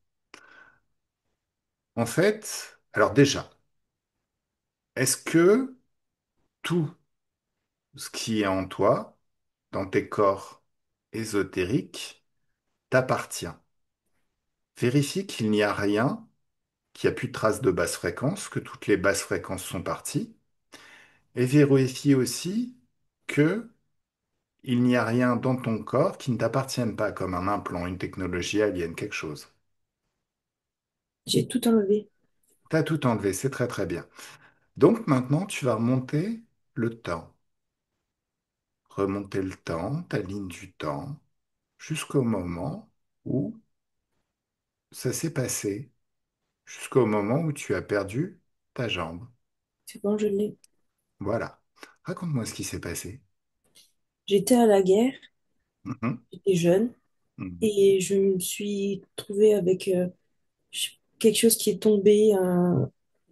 En fait, alors déjà, est-ce que tout ce qui est en toi, dans tes corps ésotériques, t'appartient? Vérifie qu'il n'y a rien qu'il n'y a plus de traces de basse fréquence, que toutes les basses fréquences sont parties, et vérifie aussi que il n'y a rien dans ton corps qui ne t'appartienne pas, comme un implant, une technologie alien, quelque chose. J'ai tout enlevé. T'as tout enlevé, c'est très très bien. Donc maintenant, tu vas remonter le temps. Remonter le temps, ta ligne du temps, jusqu'au moment où ça s'est passé, jusqu'au moment où tu as perdu ta jambe. C'est bon, je l'ai. Voilà. Raconte-moi ce qui s'est passé. J'étais à la guerre, Mhm, j'étais jeune, mhm. et je me suis trouvée avec quelque chose qui est tombé.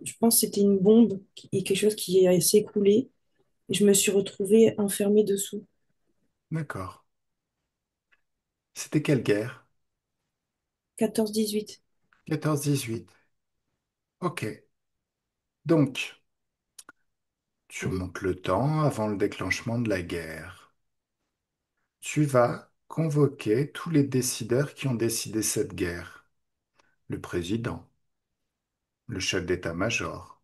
Je pense que c'était une bombe et quelque chose qui s'est écroulé. Et je me suis retrouvée enfermée dessous. D'accord. C'était quelle guerre? 14-18. 14-18. Ok. Donc, tu Oui, remontes le temps avant le déclenchement de la guerre. Tu vas convoquer tous les décideurs qui ont décidé cette guerre. Le président, le chef d'état-major,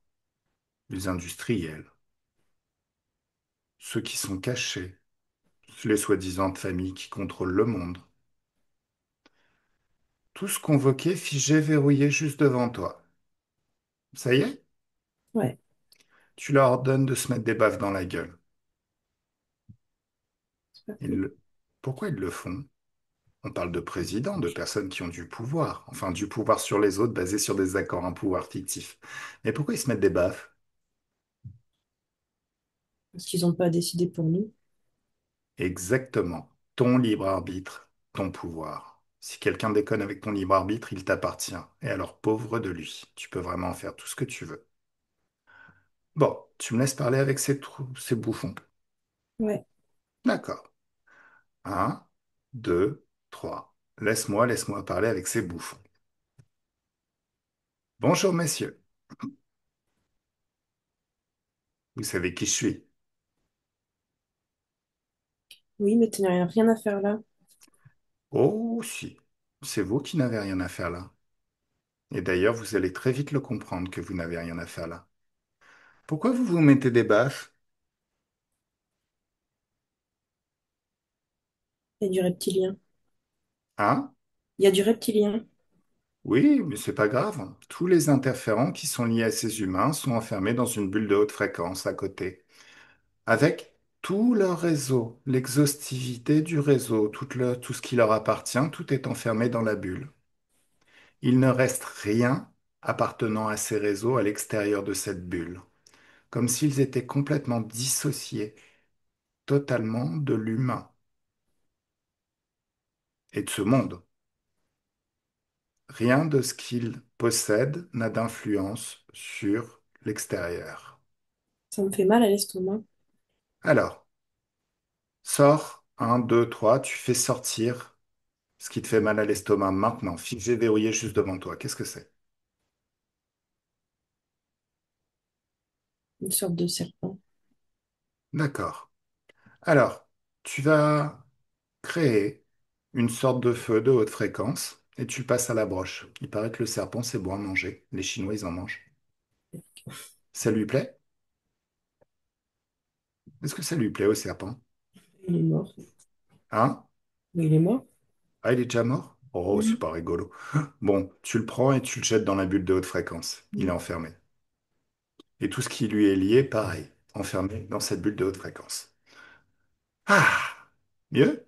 les industriels, ceux qui sont cachés, les soi-disant familles qui contrôlent le monde. Tous convoqués, figés, verrouillés juste devant toi. Ça y est? ouais, Tu leur ordonnes de se mettre des baffes dans la gueule. c'est pas Ils faux. le- Pourquoi ils le font? On parle de présidents, de personnes qui ont du pouvoir. Enfin, du pouvoir sur les autres basé sur des accords, un pouvoir fictif. Mais pourquoi ils se mettent des baffes? Parce qu'ils n'ont pas décidé pour nous. Exactement. Ton libre arbitre, ton pouvoir. Si quelqu'un déconne avec ton libre arbitre, il t'appartient. Et alors, pauvre de lui, tu peux vraiment en faire tout ce que tu veux. Bon, tu me laisses parler avec ces bouffons. Ouais, D'accord. Un, deux, trois. Laisse-moi parler avec ces bouffons. Bonjour, messieurs. Vous savez qui je suis? oui, mais tu n'as rien à faire là. Oh, si. C'est vous qui n'avez rien à faire là. Et d'ailleurs, vous allez très vite le comprendre que vous n'avez rien à faire là. Pourquoi vous vous mettez des baffes? Il y a du reptilien. Hein? Il y a du reptilien. Oui, mais c'est pas grave. Tous les interférents qui sont liés à ces humains sont enfermés dans une bulle de haute fréquence à côté. Avec tout leur réseau, l'exhaustivité du réseau, tout ce qui leur appartient, tout est enfermé dans la bulle. Il ne reste rien appartenant à ces réseaux à l'extérieur de cette bulle, comme s'ils étaient complètement dissociés totalement de l'humain et de ce monde. Rien de ce qu'ils possèdent n'a d'influence sur l'extérieur. Ça me fait mal à l'estomac. Alors, sors, un, 2, 3, tu fais sortir ce qui te fait mal à l'estomac maintenant, figé, verrouillé juste devant toi. Qu'est-ce que c'est? Une sorte de serpent. D'accord. Alors, tu vas créer une sorte de feu de haute fréquence et tu le passes à la broche. Il paraît que le serpent, c'est bon à manger. Les Chinois, ils en mangent. Ça lui plaît? Est-ce que ça lui plaît au serpent? Il est mort. Hein? Mais il est mort. Ah, il est déjà mort? Oh, c'est Mhm. pas rigolo. Bon, tu le prends et tu le jettes dans la bulle de haute fréquence. Il est Mhm. enfermé. Et tout ce qui lui est lié, pareil, enfermé dans cette bulle de haute fréquence. Ah! Mieux?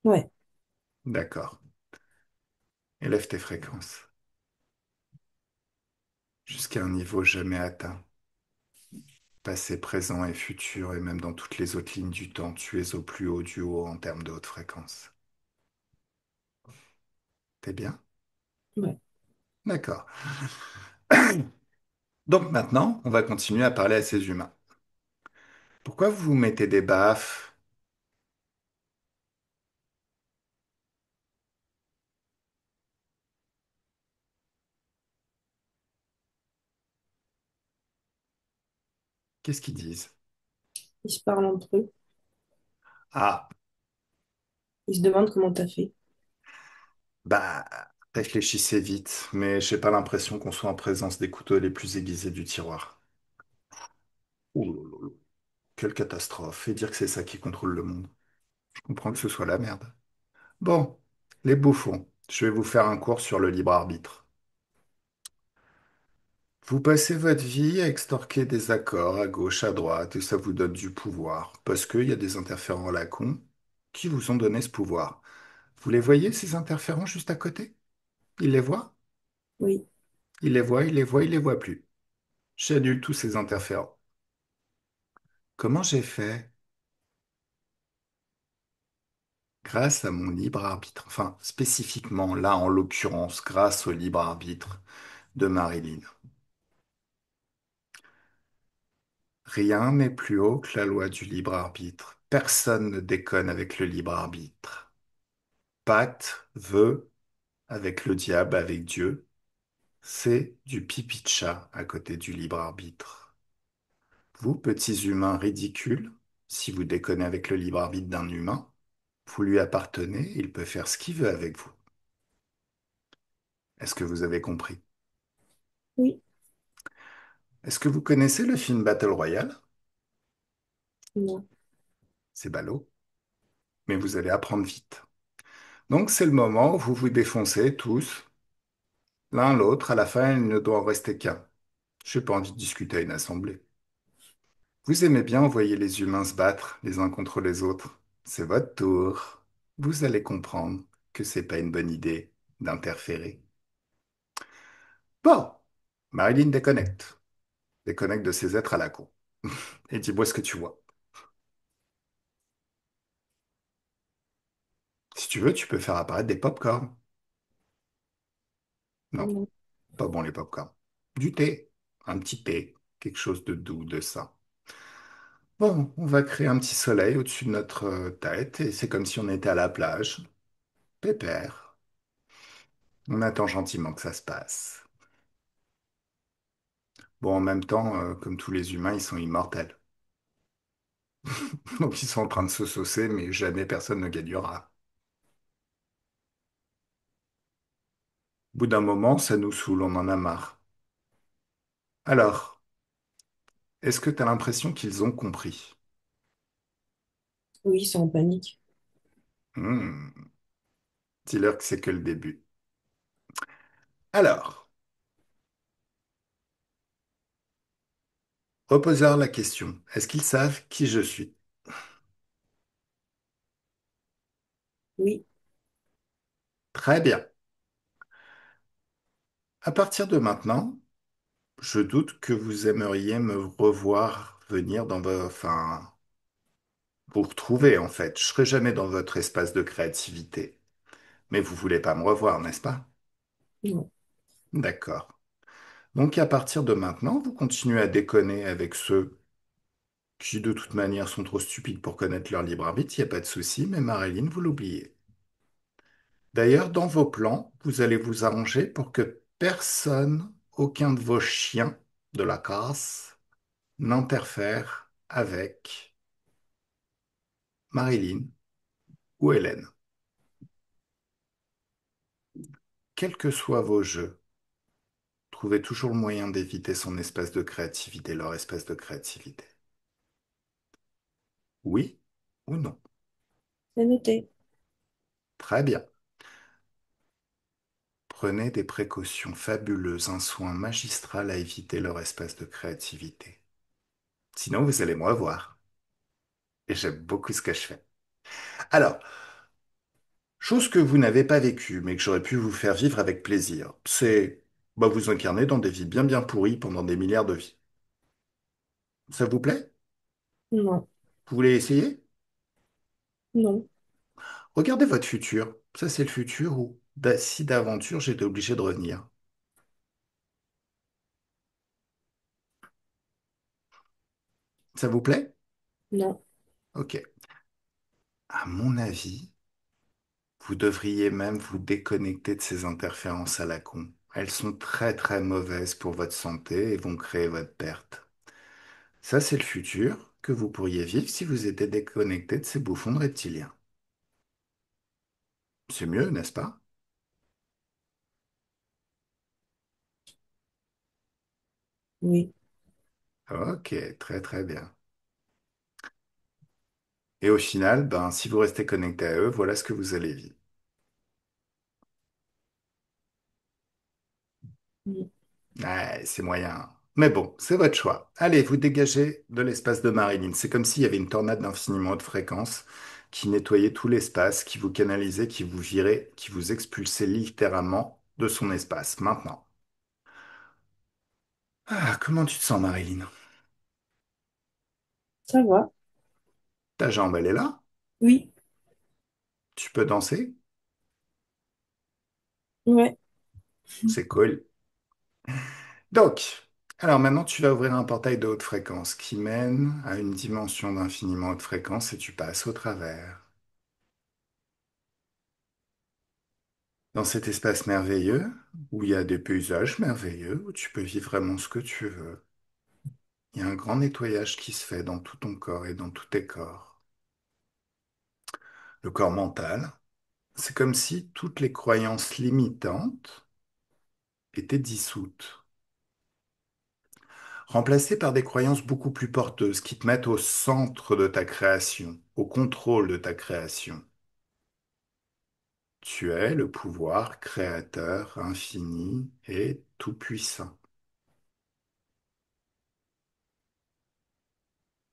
Ouais, D'accord. Élève tes fréquences jusqu'à un niveau jamais atteint. Passé, présent et futur, et même dans toutes les autres lignes du temps, tu es au plus haut du haut en termes de haute fréquence. T'es bien? ouais. D'accord. Donc maintenant, on va continuer à parler à ces humains. Pourquoi vous vous mettez des baffes? Qu'est-ce qu'ils disent? Ils se parlent entre eux. Ah, Ils se demandent comment t'as fait. bah. Réfléchissez vite, mais j'ai pas l'impression qu'on soit en présence des couteaux les plus aiguisés du tiroir. Ouh là là là, quelle catastrophe. Et dire que c'est ça qui contrôle le monde. Je comprends que ce soit la merde. Bon, les bouffons, je vais vous faire un cours sur le libre arbitre. Vous passez votre vie à extorquer des accords à gauche, à droite, et ça vous donne du pouvoir, parce qu'il y a des interférents à la con qui vous ont donné ce pouvoir. Vous les voyez, ces interférents juste à côté? Ils les voient? Oui, Ils les voient, ils les voient, ils les voient plus. J'annule tous ces interférents. Comment j'ai fait? Grâce à mon libre arbitre. Enfin, spécifiquement, là, en l'occurrence, grâce au libre arbitre de Marilyn. Rien n'est plus haut que la loi du libre arbitre. Personne ne déconne avec le libre arbitre. Pacte, vœu, avec le diable, avec Dieu, c'est du pipi de chat à côté du libre arbitre. Vous, petits humains ridicules, si vous déconnez avec le libre arbitre d'un humain, vous lui appartenez, il peut faire ce qu'il veut avec vous. Est-ce que vous avez compris? oui, Est-ce que vous connaissez le film Battle Royale? non, C'est ballot, mais vous allez apprendre vite. Donc c'est le moment où vous vous défoncez tous, l'un l'autre, à la fin il ne doit en rester qu'un. J'ai pas envie de discuter à une assemblée. Vous aimez bien envoyer les humains se battre les uns contre les autres. C'est votre tour. Vous allez comprendre que c'est pas une bonne idée d'interférer. Bon, Marilyn déconnecte. Déconnecte de ces êtres à la con. Et dis-moi ce que tu vois. Si tu veux, tu peux faire apparaître des pop-corns. Non, non. pas bon les pop-corns. Du thé. Un petit thé. Quelque chose de doux, de sain. Bon, on va créer un petit soleil au-dessus de notre tête et c'est comme si on était à la plage. Pépère. On attend gentiment que ça se passe. Bon, en même temps, comme tous les humains, ils sont immortels. Donc ils sont en train de se saucer, mais jamais personne ne gagnera. Au bout d'un moment, ça nous saoule, on en a marre. Alors, est-ce que tu as l'impression qu'ils ont compris? Oui, c'est en panique. Hmm, dis-leur que c'est que le début. Alors, repose-leur la question. Est-ce qu'ils savent qui je suis? Oui, Très bien. À partir de maintenant, je doute que vous aimeriez me revoir venir dans vos... Enfin, vous retrouver en fait. Je serai jamais dans votre espace de créativité. Mais vous voulez pas me revoir, n'est-ce pas? non, D'accord. Donc à partir de maintenant, vous continuez à déconner avec ceux qui de toute manière sont trop stupides pour connaître leur libre arbitre, il n'y a pas de souci, mais Marilyn, vous l'oubliez. D'ailleurs, dans vos plans, vous allez vous arranger pour que personne, aucun de vos chiens de la casse, n'interfère avec Marilyn ou Hélène. Quels que soient vos jeux, trouvez toujours le moyen d'éviter son espace de créativité, leur espace de créativité. Oui ou non? c'est noté. Très bien. Prenez des précautions fabuleuses, un soin magistral à éviter leur espace de créativité. Sinon, vous allez me revoir. Et j'aime beaucoup ce que je fais. Alors, chose que vous n'avez pas vécue, mais que j'aurais pu vous faire vivre avec plaisir, c'est vous incarner dans des vies bien bien pourries pendant des milliards de vies. Ça vous plaît? Non, Vous voulez essayer? non, Regardez votre futur. Ça, c'est le futur où, si d'aventure, j'étais obligé de revenir. Ça vous plaît? non, Ok. À mon avis, vous devriez même vous déconnecter de ces interférences à la con. Elles sont très très mauvaises pour votre santé et vont créer votre perte. Ça, c'est le futur que vous pourriez vivre si vous étiez déconnecté de ces bouffons de reptiliens. C'est mieux, n'est-ce pas? Oui. Ok, très très bien. Et au final, ben, si vous restez connecté à eux, voilà ce que vous allez vivre. Mm. Ouais, c'est moyen. Mais bon, c'est votre choix. Allez, vous dégagez de l'espace de Marilyn. C'est comme s'il y avait une tornade d'infiniment haute fréquence qui nettoyait tout l'espace, qui vous canalisait, qui vous virait, qui vous expulsait littéralement de son espace. Maintenant. Ah, comment tu te sens, Marilyn? Ça va. Ta jambe, elle est là? Oui. Tu peux danser? Ouais. C'est cool. Donc, alors maintenant, tu vas ouvrir un portail de haute fréquence qui mène à une dimension d'infiniment haute fréquence et tu passes au travers. Dans cet espace merveilleux, où il y a des paysages merveilleux, où tu peux vivre vraiment ce que tu veux, il y a un grand nettoyage qui se fait dans tout ton corps et dans tous tes corps. Le corps mental, c'est comme si toutes les croyances limitantes étaient dissoutes, remplacées par des croyances beaucoup plus porteuses qui te mettent au centre de ta création, au contrôle de ta création. Tu es le pouvoir créateur infini et tout-puissant.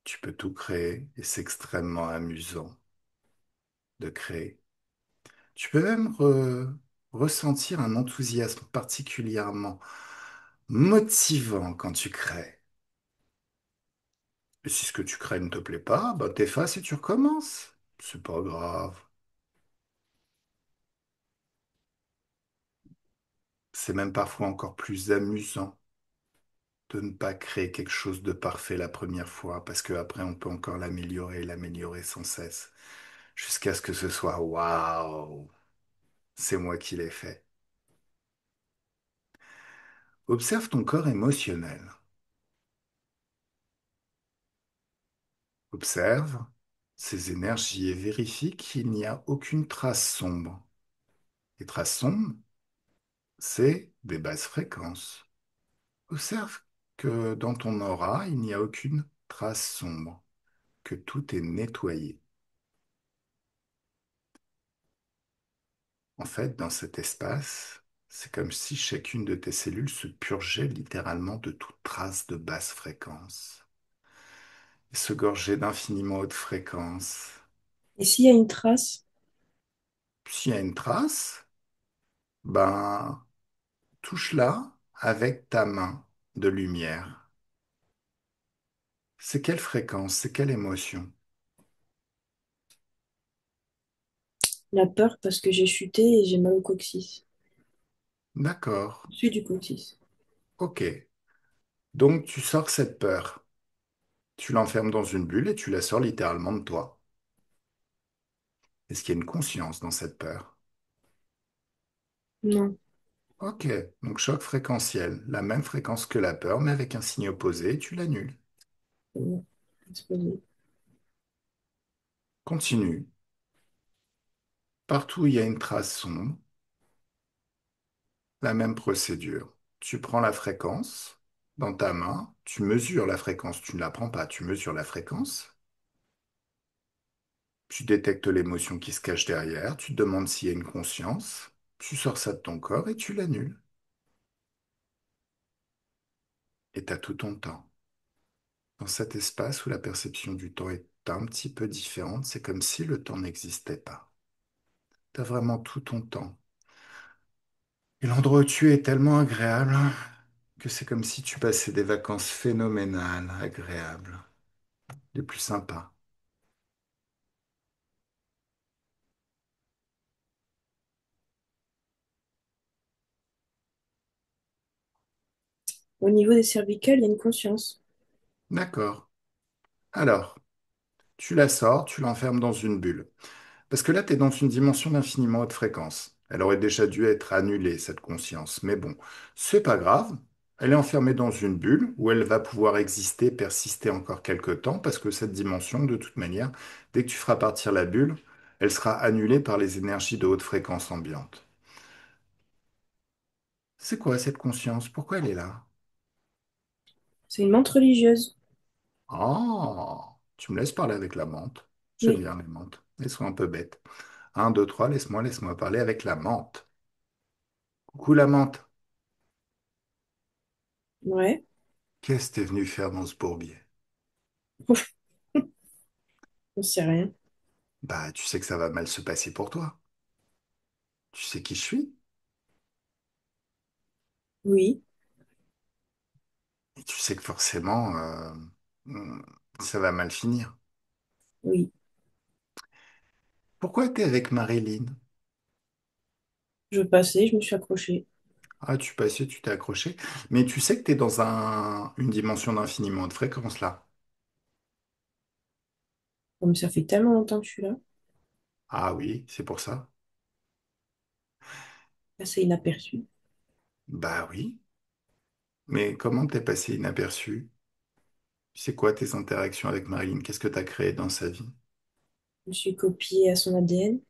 Tu peux tout créer et c'est extrêmement amusant de créer. Tu peux même ressentir un enthousiasme particulièrement motivant quand tu crées. Et si ce que tu crées ne te plaît pas, bah t'effaces et tu recommences. C'est pas grave. C'est même parfois encore plus amusant de ne pas créer quelque chose de parfait la première fois, parce qu'après on peut encore l'améliorer, l'améliorer sans cesse, jusqu'à ce que ce soit waouh, c'est moi qui l'ai fait. Observe ton corps émotionnel. Observe ces énergies et vérifie qu'il n'y a aucune trace sombre. Les traces sombres, c'est des basses fréquences. Observe que dans ton aura, il n'y a aucune trace sombre, que tout est nettoyé. En fait, dans cet espace, c'est comme si chacune de tes cellules se purgeait littéralement de toute trace de basse fréquence et se gorgeait d'infiniment haute fréquence. Et s'il y a une trace, S'il y a une trace, ben, touche-la avec ta main de lumière. C'est quelle fréquence, c'est quelle émotion? la peur parce que j'ai chuté et j'ai mal au coccyx. D'accord, Au-dessus du coccyx. ok. Donc tu sors cette peur, tu l'enfermes dans une bulle et tu la sors littéralement de toi. Est-ce qu'il y a une conscience dans cette peur? Non. Ok, donc choc fréquentiel, la même fréquence que la peur, mais avec un signe opposé, tu l'annules. Non. Explosé. Continue. Partout où il y a une trace sombre, la même procédure. Tu prends la fréquence dans ta main, tu mesures la fréquence, tu ne la prends pas, tu mesures la fréquence, tu détectes l'émotion qui se cache derrière, tu te demandes s'il y a une conscience, tu sors ça de ton corps et tu l'annules. Et tu as tout ton temps. Dans cet espace où la perception du temps est un petit peu différente, c'est comme si le temps n'existait pas. Tu as vraiment tout ton temps. Et l'endroit où tu es est tellement agréable que c'est comme si tu passais des vacances phénoménales, agréables, les plus sympas. Au niveau des cervicales, il y a une conscience. D'accord. Alors, tu la sors, tu l'enfermes dans une bulle. Parce que là, tu es dans une dimension d'infiniment haute fréquence. Elle aurait déjà dû être annulée, cette conscience. Mais bon, c'est pas grave. Elle est enfermée dans une bulle où elle va pouvoir exister, persister encore quelques temps, parce que cette dimension, de toute manière, dès que tu feras partir la bulle, elle sera annulée par les énergies de haute fréquence ambiante. C'est quoi cette conscience? Pourquoi elle est là? C'est une menthe religieuse. Oh, tu me laisses parler avec la menthe. J'aime Oui. bien les menthes. Elles sont un peu bêtes. Un, deux, trois, laisse-moi parler avec la menthe. Coucou la menthe. Ouais. Qu'est-ce que t'es venu faire dans ce bourbier? On sait rien. Bah, tu sais que ça va mal se passer pour toi. Tu sais qui je suis? Oui, Et tu sais que forcément, hmm, ça va mal finir. oui. Pourquoi t'es avec Marilyn? Je passais, je me suis accrochée. Ah, tu passais, tu t'es accroché. Mais tu sais que t'es dans une dimension d'infiniment de fréquence là. Comme ça fait tellement longtemps que je suis là, Ah oui, c'est pour ça. passé inaperçu. Bah oui. Mais comment t'es passé inaperçu? C'est quoi tes interactions avec Marilyn? Qu'est-ce que t'as créé dans sa vie? Je me suis copiée à son ADN.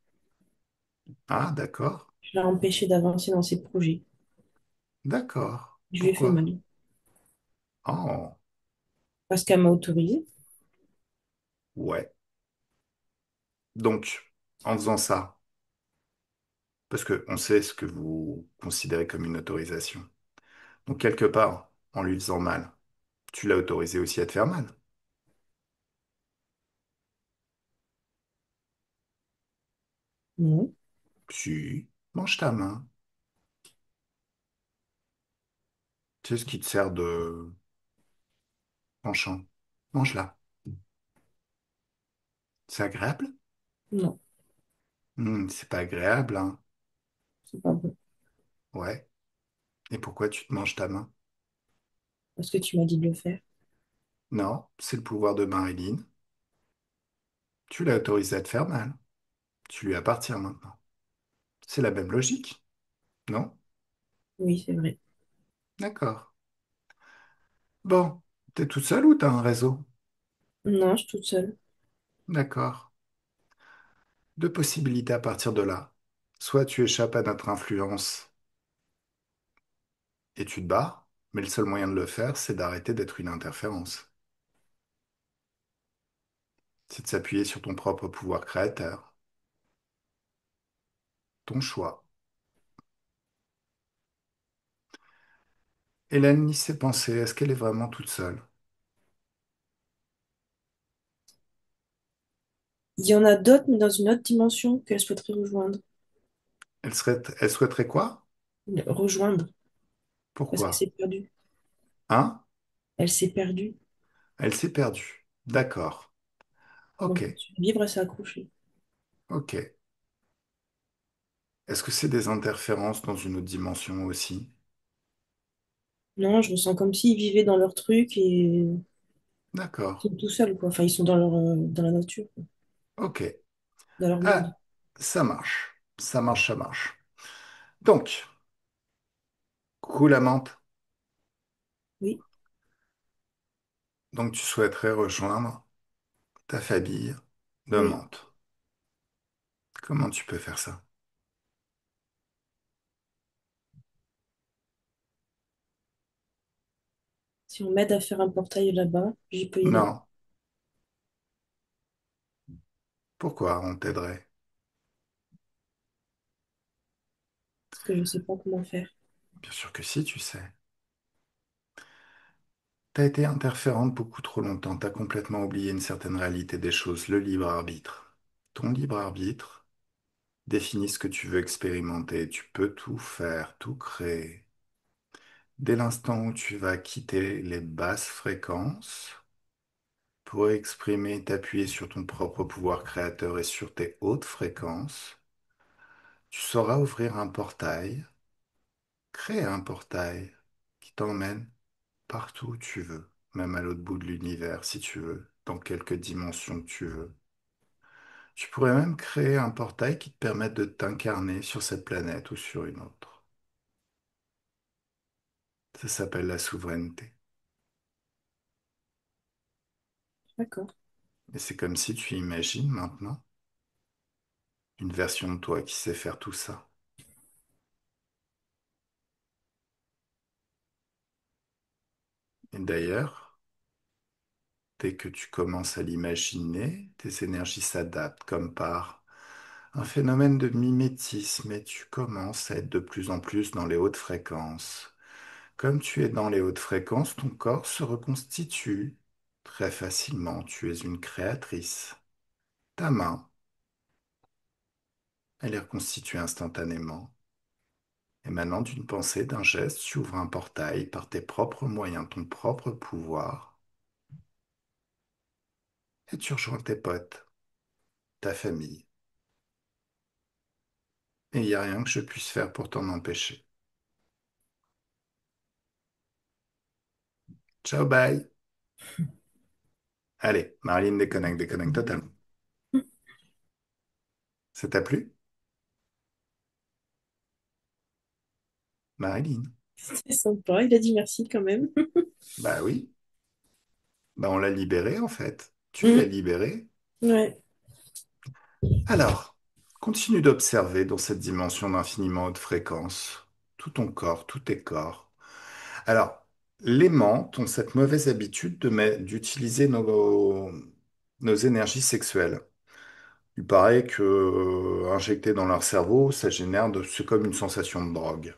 Ah, d'accord. Je l'ai empêché d'avancer dans ses projets. D'accord. Je lui ai fait Pourquoi? mal. Oh, Parce qu'elle m'a autorisé. ouais. Donc, en faisant ça, parce qu'on sait ce que vous considérez comme une autorisation. Donc, quelque part, en lui faisant mal, tu l'as autorisé aussi à te faire mal. Non, Si, mange ta main. Tu sais ce qui te sert de penchant. Mange-la. C'est agréable? non, C'est pas agréable, hein? c'est pas bon. Ouais. Et pourquoi tu te manges ta main? Parce que tu m'as dit de le faire. Non, c'est le pouvoir de Marilyn. Tu l'as autorisé à te faire mal. Tu lui appartiens maintenant. C'est la même logique, non? Oui, c'est vrai. D'accord. Bon, t'es toute seule ou t'as un réseau? Non, je suis toute seule. D'accord. Deux possibilités à partir de là. Soit tu échappes à notre influence et tu te barres, mais le seul moyen de le faire, c'est d'arrêter d'être une interférence. C'est de s'appuyer sur ton propre pouvoir créateur, ton choix. Hélène lit ses pensées. Est-ce qu'elle est vraiment toute seule? Il y en a d'autres, mais dans une autre dimension qu'elle souhaiterait rejoindre. Elle souhaiterait quoi? Rejoindre, parce qu'elle Pourquoi? s'est perdue. Hein? Elle s'est perdue. Elle s'est perdue. D'accord. Donc, Ok. pour survivre, elle s'est accrochée. Ok. Est-ce que c'est des interférences dans une autre dimension aussi? Non, je ressens comme s'ils vivaient dans leur truc et ils D'accord. sont tout seuls, quoi. Enfin, ils sont dans dans la nature, quoi. Ok. Dans leur monde. Ah, ça marche. Ça marche, ça marche. Donc, coucou la menthe. Oui, Donc, tu souhaiterais rejoindre ta famille de oui. menthe. Comment tu peux faire ça? Si on m'aide à faire un portail là-bas, j'y peux y aller. Non. Pourquoi on t'aiderait? Parce que je ne sais pas comment faire. Bien sûr que si, tu sais. T'as été interférente beaucoup trop longtemps. T'as complètement oublié une certaine réalité des choses, le libre arbitre. Ton libre arbitre définit ce que tu veux expérimenter. Tu peux tout faire, tout créer. Dès l'instant où tu vas quitter les basses fréquences pour exprimer, t'appuyer sur ton propre pouvoir créateur et sur tes hautes fréquences, tu sauras ouvrir un portail, créer un portail qui t'emmène partout où tu veux, même à l'autre bout de l'univers si tu veux, dans quelque dimension que tu veux. Tu pourrais même créer un portail qui te permette de t'incarner sur cette planète ou sur une autre. Ça s'appelle la souveraineté. D'accord. Et c'est comme si tu imagines maintenant une version de toi qui sait faire tout ça. Et d'ailleurs, dès que tu commences à l'imaginer, tes énergies s'adaptent comme par un phénomène de mimétisme et tu commences à être de plus en plus dans les hautes fréquences. Comme tu es dans les hautes fréquences, ton corps se reconstitue très facilement. Tu es une créatrice. Ta main, elle est reconstituée instantanément. Et maintenant, d'une pensée, d'un geste, tu ouvres un portail par tes propres moyens, ton propre pouvoir, et tu rejoins tes potes, ta famille. Et il n'y a rien que je puisse faire pour t'en empêcher. Ciao, bye. Allez, Marilyn déconnecte, déconnecte totalement. Ça t'a plu? Marilyn? C'est sympa, il a dit merci quand même. Bah oui. Bah on l'a libéré en fait. Tu l'as Mm. libéré. Ouais. Alors, continue d'observer dans cette dimension d'infiniment haute fréquence tout ton corps, tous tes corps. Alors, les menthes ont cette mauvaise habitude d'utiliser nos énergies sexuelles. Il paraît que injecter dans leur cerveau, ça génère c'est comme une sensation de drogue.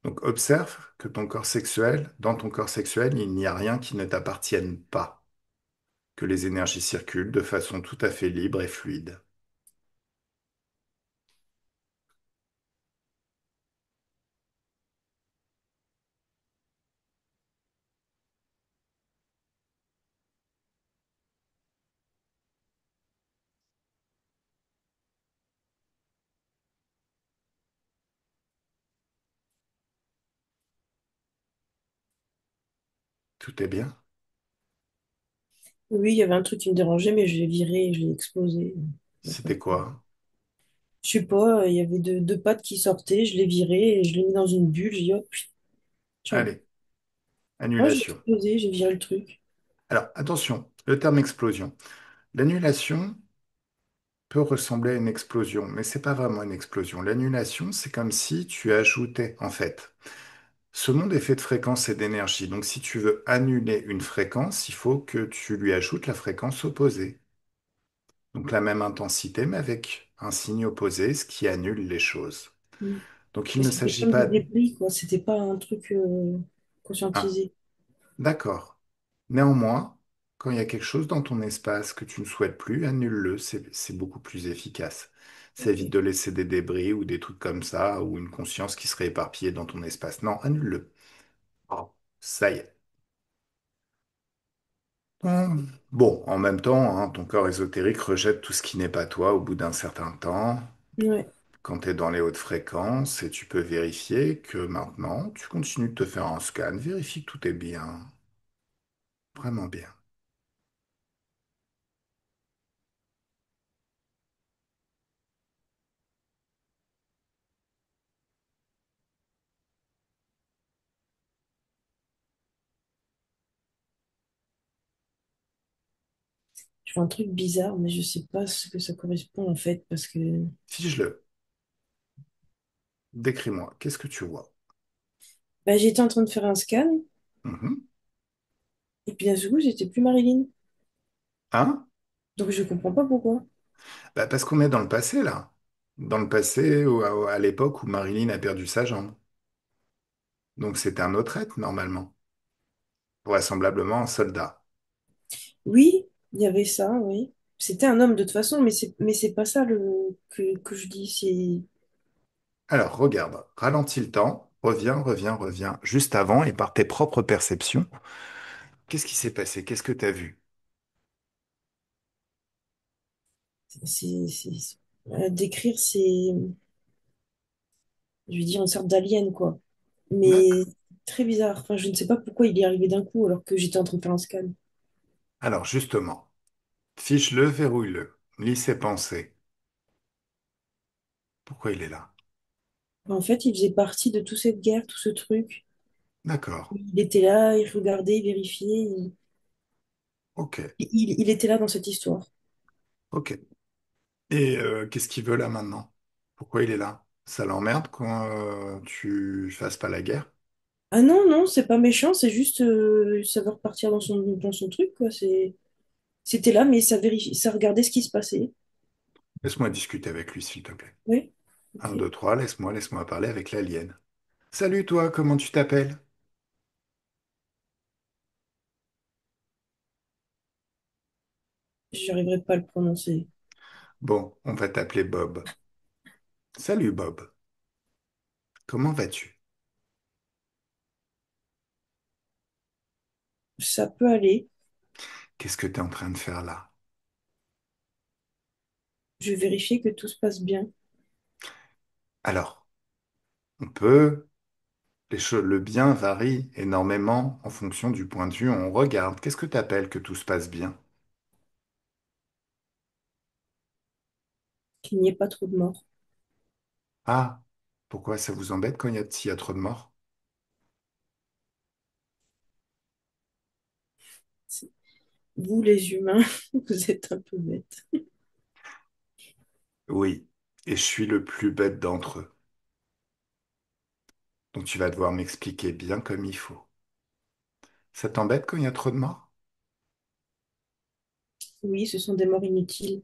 Donc observe que dans ton corps sexuel, il n'y a rien qui ne t'appartienne pas, que les énergies circulent de façon tout à fait libre et fluide. Tout est bien? Oui, il y avait un truc qui me dérangeait, mais je l'ai viré et je l'ai explosé. C'était quoi? Je sais pas, il y avait deux pattes qui sortaient, je l'ai viré et je l'ai mis dans une bulle. J'ai dit, hop, ciao. Allez, Moi, j'ai annulation. explosé, j'ai viré le truc. Alors attention, le terme explosion. L'annulation peut ressembler à une explosion, mais c'est pas vraiment une explosion. L'annulation, c'est comme si tu ajoutais, en fait. Ce monde est fait de fréquences et d'énergie. Donc, si tu veux annuler une fréquence, il faut que tu lui ajoutes la fréquence opposée. Donc, la même intensité, mais avec un signe opposé, ce qui annule les choses. Mm. Donc, il Mais ne c'était s'agit comme du pas... débris, quoi. C'était pas un truc Ah, conscientisé. d'accord. Néanmoins, quand il y a quelque chose dans ton espace que tu ne souhaites plus, annule-le. C'est beaucoup plus efficace. Ça évite Ok. de laisser des débris ou des trucs comme ça, ou une conscience qui serait éparpillée dans ton espace. Non, annule-le. Oh, ça y est. Bon, en même temps, hein, ton corps ésotérique rejette tout ce qui n'est pas toi au bout d'un certain temps, Ouais. quand tu es dans les hautes fréquences, et tu peux vérifier que maintenant, tu continues de te faire un scan, vérifie que tout est bien, vraiment bien. Je fais un truc bizarre, mais je sais pas ce que ça correspond en fait, parce que Fige-le, décris-moi, qu'est-ce que tu vois? bah, j'étais en train de faire un scan, Mhm. et puis d'un seul coup, j'étais plus Marilyn. Hein? Donc je comprends pas pourquoi. Bah, parce qu'on est dans le passé, là. Dans le passé, à l'époque où Marilyn a perdu sa jambe. Donc c'était un autre être, normalement. Vraisemblablement un soldat. Oui, il y avait ça, oui. C'était un homme de toute façon, mais c'est pas ça que je dis. C'est Alors, regarde, ralentis le temps, reviens, juste avant et par tes propres perceptions. Qu'est-ce qui s'est passé? Qu'est-ce que tu as vu? décrire, c'est, je vais dire, une sorte d'alien, quoi. Mais D'accord. très bizarre. Enfin, je ne sais pas pourquoi il est arrivé d'un coup alors que j'étais en train de faire un scan. Alors, justement, fiche-le, verrouille-le, lis ses pensées. Pourquoi il est là? En fait, il faisait partie de toute cette guerre, tout ce truc. D'accord. Il était là, il regardait, il vérifiait. Ok, Il était là dans cette histoire. ok. Et qu'est-ce qu'il veut là maintenant? Pourquoi il est là? Ça l'emmerde quand tu fasses pas la guerre? Ah non, non, c'est pas méchant, c'est juste ça veut repartir dans son truc, quoi. C'était là, mais ça vérifie, ça regardait ce qui se passait. Laisse-moi discuter avec lui, s'il te plaît. Oui, Un, ok. deux, trois, laisse-moi parler avec l'alien. Salut toi, comment tu t'appelles? J'arriverai pas à le prononcer. Bon, on va t'appeler Bob. Salut Bob, comment vas-tu? Ça peut aller. Qu'est-ce que tu es en train de faire là? Je vais vérifier que tout se passe bien. Alors, on peut, le bien varie énormément en fonction du point de vue où on regarde. Qu'est-ce que tu appelles que tout se passe bien? Qu'il n'y ait pas trop de morts. Ah, pourquoi ça vous embête quand s'il y a trop de morts? Vous, les humains, vous êtes un peu bêtes. Oui, et je suis le plus bête d'entre eux. Donc tu vas devoir m'expliquer bien comme il faut. Ça t'embête quand il y a trop de morts? Oui, ce sont des morts inutiles.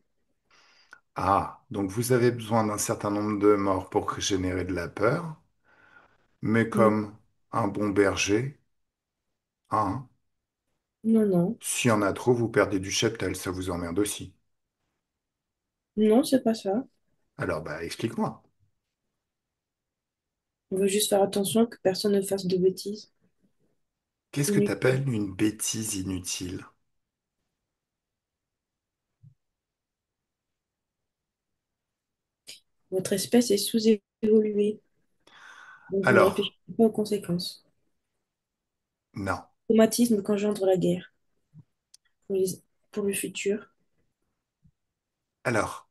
Ah, donc vous avez besoin d'un certain nombre de morts pour générer de la peur, mais Non, comme un bon berger, hein, non, non. s'il y en a trop, vous perdez du cheptel, ça vous emmerde aussi. Non, c'est pas ça. Alors, bah, explique-moi. On veut juste faire attention que personne ne fasse de bêtises. Qu'est-ce que Inutiles. t'appelles une bêtise inutile? Votre espèce est sous-évoluée, donc vous ne Alors, réfléchissez pas aux conséquences. non. Traumatisme qu'engendre la guerre pour pour le futur. Alors,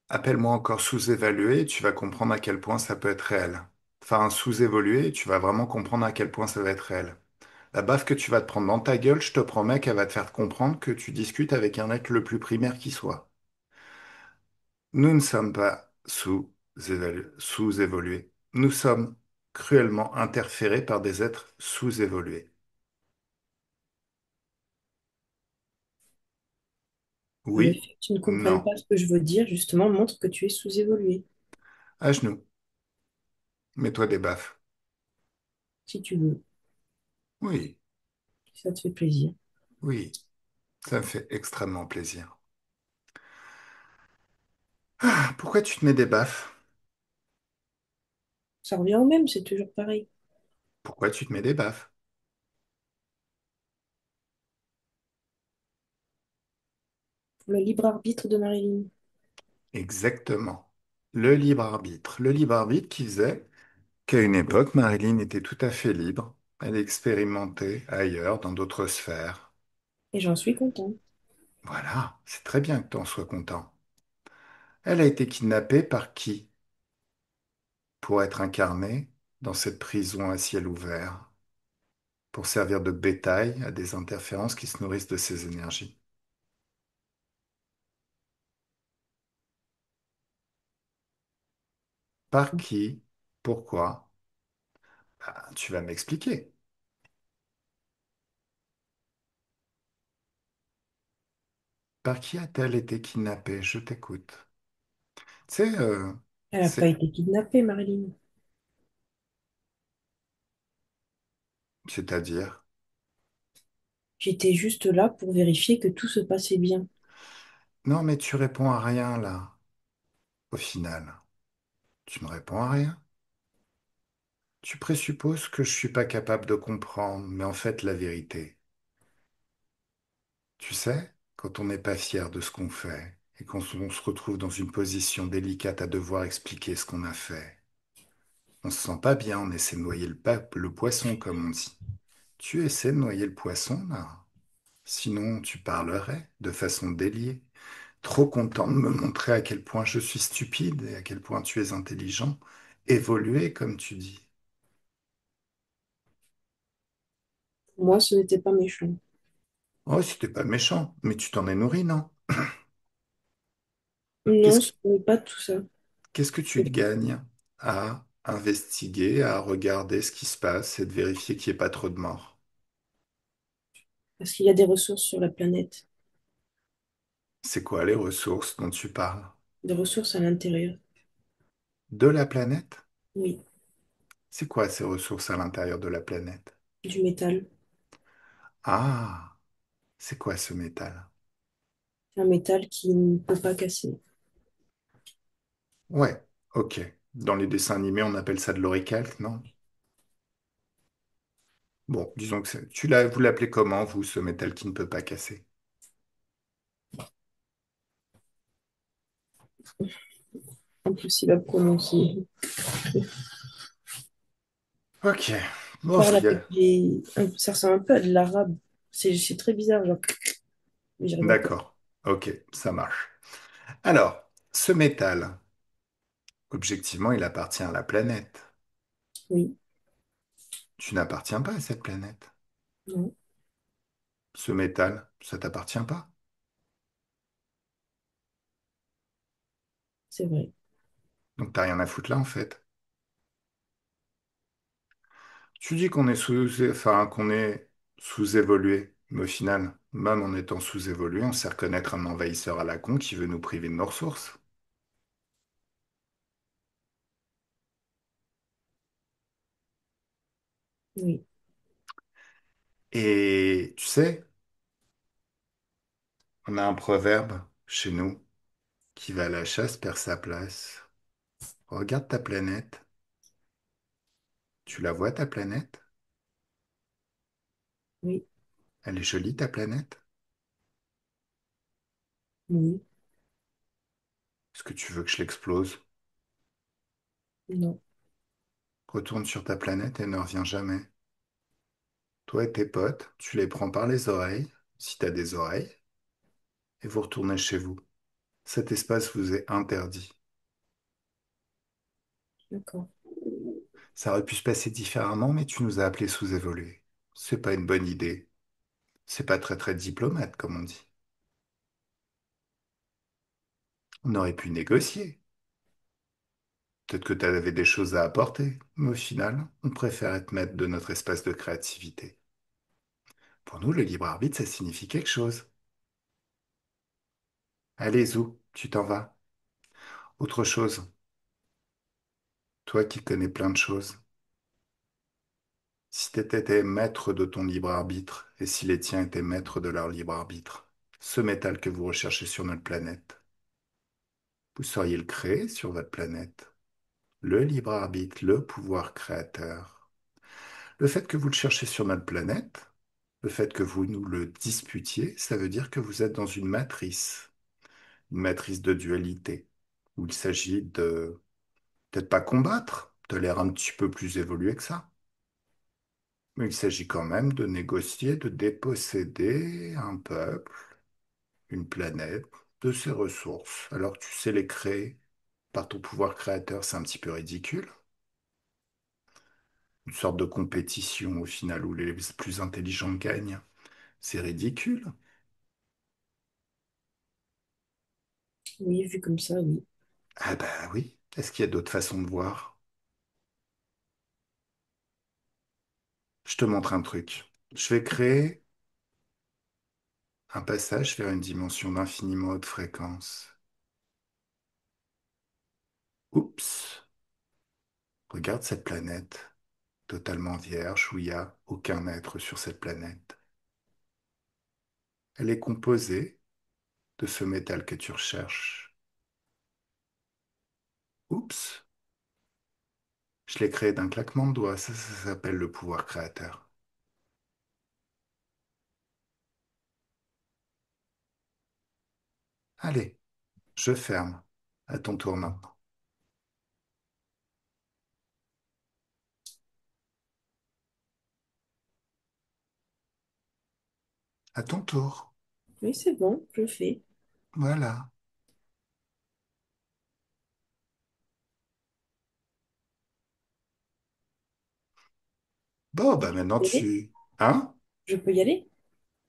appelle-moi encore sous-évalué, tu vas comprendre à quel point ça peut être réel. Enfin, sous-évolué, tu vas vraiment comprendre à quel point ça va être réel. La baffe que tu vas te prendre dans ta gueule, je te promets qu'elle va te faire comprendre que tu discutes avec un être le plus primaire qui soit. Nous ne sommes pas sous-évolués. Nous sommes cruellement interférés par des êtres sous-évolués. Le Oui, fait que tu ne comprennes non, pas ce que je veux dire, justement, montre que tu es sous-évolué, à genoux, mets-toi des baffes. si tu veux, Oui, si ça te fait plaisir. oui, ça me fait extrêmement plaisir. Ah, pourquoi tu te mets des baffes? Ça revient au même, c'est toujours pareil. Pourquoi tu te mets des baffes? Pour le libre arbitre de Marilyn. Exactement. Le libre arbitre. Le libre arbitre qui faisait qu'à une époque, Marilyn était tout à fait libre. Elle expérimentait ailleurs, dans d'autres sphères. Et j'en suis contente. Voilà, c'est très bien que tu en sois content. Elle a été kidnappée par qui pour être incarnée dans cette prison à ciel ouvert, pour servir de bétail à des interférences qui se nourrissent de ces énergies. Par qui? Pourquoi? Ah, tu vas m'expliquer. Par qui a-t-elle été kidnappée? Je t'écoute. Tu sais, Elle n'a pas c'est, été kidnappée, Marilyn. c'est-à-dire, J'étais juste là pour vérifier que tout se passait bien. non, mais tu réponds à rien là, au final. Tu ne réponds à rien. Tu présupposes que je suis pas capable de comprendre, mais en fait, la vérité. Tu sais, quand on n'est pas fier de ce qu'on fait et quand on se retrouve dans une position délicate à devoir expliquer ce qu'on a fait, on se sent pas bien, on essaie de noyer le poisson, comme on dit. Tu essaies de noyer le poisson, là? Sinon, tu parlerais de façon déliée. Trop content de me montrer à quel point je suis stupide et à quel point tu es intelligent, évolué, comme tu dis. Pour moi, ce n'était pas méchant. Oh, c'était pas méchant, mais tu t'en es nourri, non? Non, Qu'est-ce, ce n'est pas tout ça. qu'est-ce que tu gagnes à investiguer, à regarder ce qui se passe et de vérifier qu'il n'y ait pas trop de morts. Parce qu'il y a des ressources sur la planète, C'est quoi les ressources dont tu parles? des ressources à l'intérieur. De la planète? Oui, C'est quoi ces ressources à l'intérieur de la planète? du métal. Ah, c'est quoi ce métal? Un métal qui ne peut pas casser. Ouais, ok. Dans les dessins animés, on appelle ça de l'oricalque, non? Bon, disons que vous l'appelez comment, vous, ce métal qui ne peut pas casser? Impossible à prononcer. Ok. Je Bon, parle avec ça ressemble un peu à de l'arabe. C'est très bizarre, genre, mais j'arrive pas. d'accord. Ok, ça marche. Alors, ce métal, objectivement, il appartient à la planète. Oui, Tu n'appartiens pas à cette planète. non, Ce métal, ça t'appartient pas. c'est vrai. Donc t'as rien à foutre là, en fait. Tu dis qu'on est sous-évolué, mais au final, même en étant sous-évolué, on sait reconnaître un envahisseur à la con qui veut nous priver de nos ressources. Oui, Et tu sais, on a un proverbe chez nous qui va à la chasse perd sa place. Regarde ta planète. Tu la vois, ta planète? oui, Elle est jolie, ta planète? oui, Est-ce que tu veux que je l'explose? non, Retourne sur ta planète et ne reviens jamais. Toi et tes potes, tu les prends par les oreilles, si t'as des oreilles, et vous retournez chez vous. Cet espace vous est interdit. d'accord. Ça aurait pu se passer différemment, mais tu nous as appelés sous-évolués. C'est pas une bonne idée. C'est pas très très diplomate, comme on dit. On aurait pu négocier. Peut-être que tu avais des choses à apporter, mais au final, on préfère être maître de notre espace de créativité. Pour nous, le libre arbitre, ça signifie quelque chose. Allez, Zou, tu t'en vas. Autre chose, toi qui connais plein de choses, si tu étais maître de ton libre arbitre et si les tiens étaient maîtres de leur libre arbitre, ce métal que vous recherchez sur notre planète, vous sauriez le créer sur votre planète. Le libre arbitre, le pouvoir créateur. Le fait que vous le cherchez sur notre planète, le fait que vous nous le disputiez, ça veut dire que vous êtes dans une matrice de dualité, où il s'agit de peut-être pas combattre, de l'air un petit peu plus évolué que ça, mais il s'agit quand même de négocier, de déposséder un peuple, une planète, de ses ressources. Alors que tu sais les créer par ton pouvoir créateur, c'est un petit peu ridicule. Une sorte de compétition au final où les plus intelligents gagnent. C'est ridicule. Oui, vu comme ça, oui. Ah bah oui. Est-ce qu'il y a d'autres façons de voir? Je te montre un truc. Je vais créer un passage vers une dimension d'infiniment haute fréquence. Oups. Regarde cette planète, totalement vierge, où il n'y a aucun être sur cette planète. Elle est composée de ce métal que tu recherches. Oups. Je l'ai créé d'un claquement de doigts. Ça s'appelle le pouvoir créateur. Allez, je ferme. À ton tour maintenant. À ton tour. Oui, c'est bon, je le fais. Voilà. Bon, bah maintenant Y aller. tu... Hein? Je peux y aller?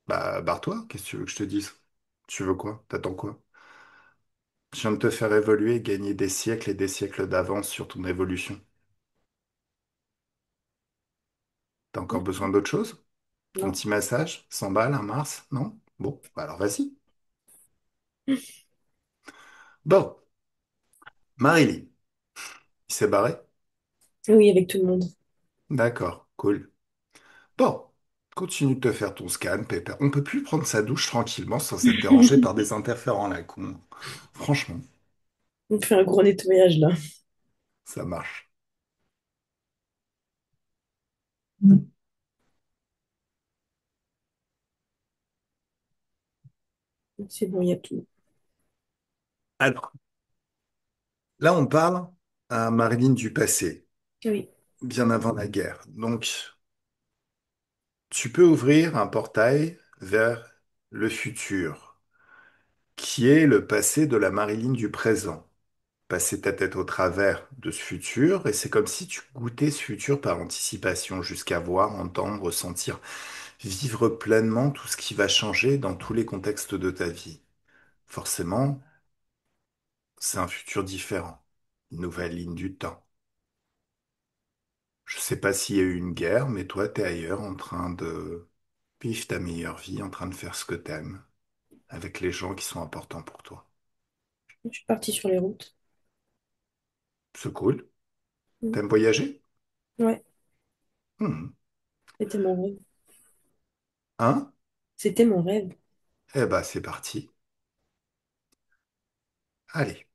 Bah, barre-toi. Qu'est-ce que tu veux que je te dise? Tu veux quoi? T'attends quoi? Je viens de te faire évoluer et gagner des siècles et des siècles d'avance sur ton évolution. T'as encore besoin d'autre chose? Un Non. petit massage? 100 balles, un Mars? Non? Bon, bah alors vas-y. Bon, Marilyn, il s'est barré? Oui, avec tout le monde. D'accord, cool. Bon, continue de te faire ton scan, Pépère. On peut plus prendre sa douche tranquillement sans être dérangé par des interférents à la con. Franchement, On fait un gros nettoyage là. ça marche. C'est bon, il y a tout. Alors, là, on parle à Marilyn du passé, Oui. bien avant la guerre. Donc, tu peux ouvrir un portail vers le futur, qui est le passé de la Marilyn du présent. Passer ta tête au travers de ce futur, et c'est comme si tu goûtais ce futur par anticipation, jusqu'à voir, entendre, ressentir, vivre pleinement tout ce qui va changer dans tous les contextes de ta vie. Forcément, c'est un futur différent, une nouvelle ligne du temps. Je sais pas s'il y a eu une guerre, mais toi, t'es ailleurs en train de vivre ta meilleure vie, en train de faire ce que t'aimes, avec les gens qui sont importants pour toi. Je suis partie sur les routes. C'est cool. Mm. T'aimes voyager? Ouais, Hmm. c'était mon rêve. Hein? C'était mon rêve. Eh ben, c'est parti. Allez.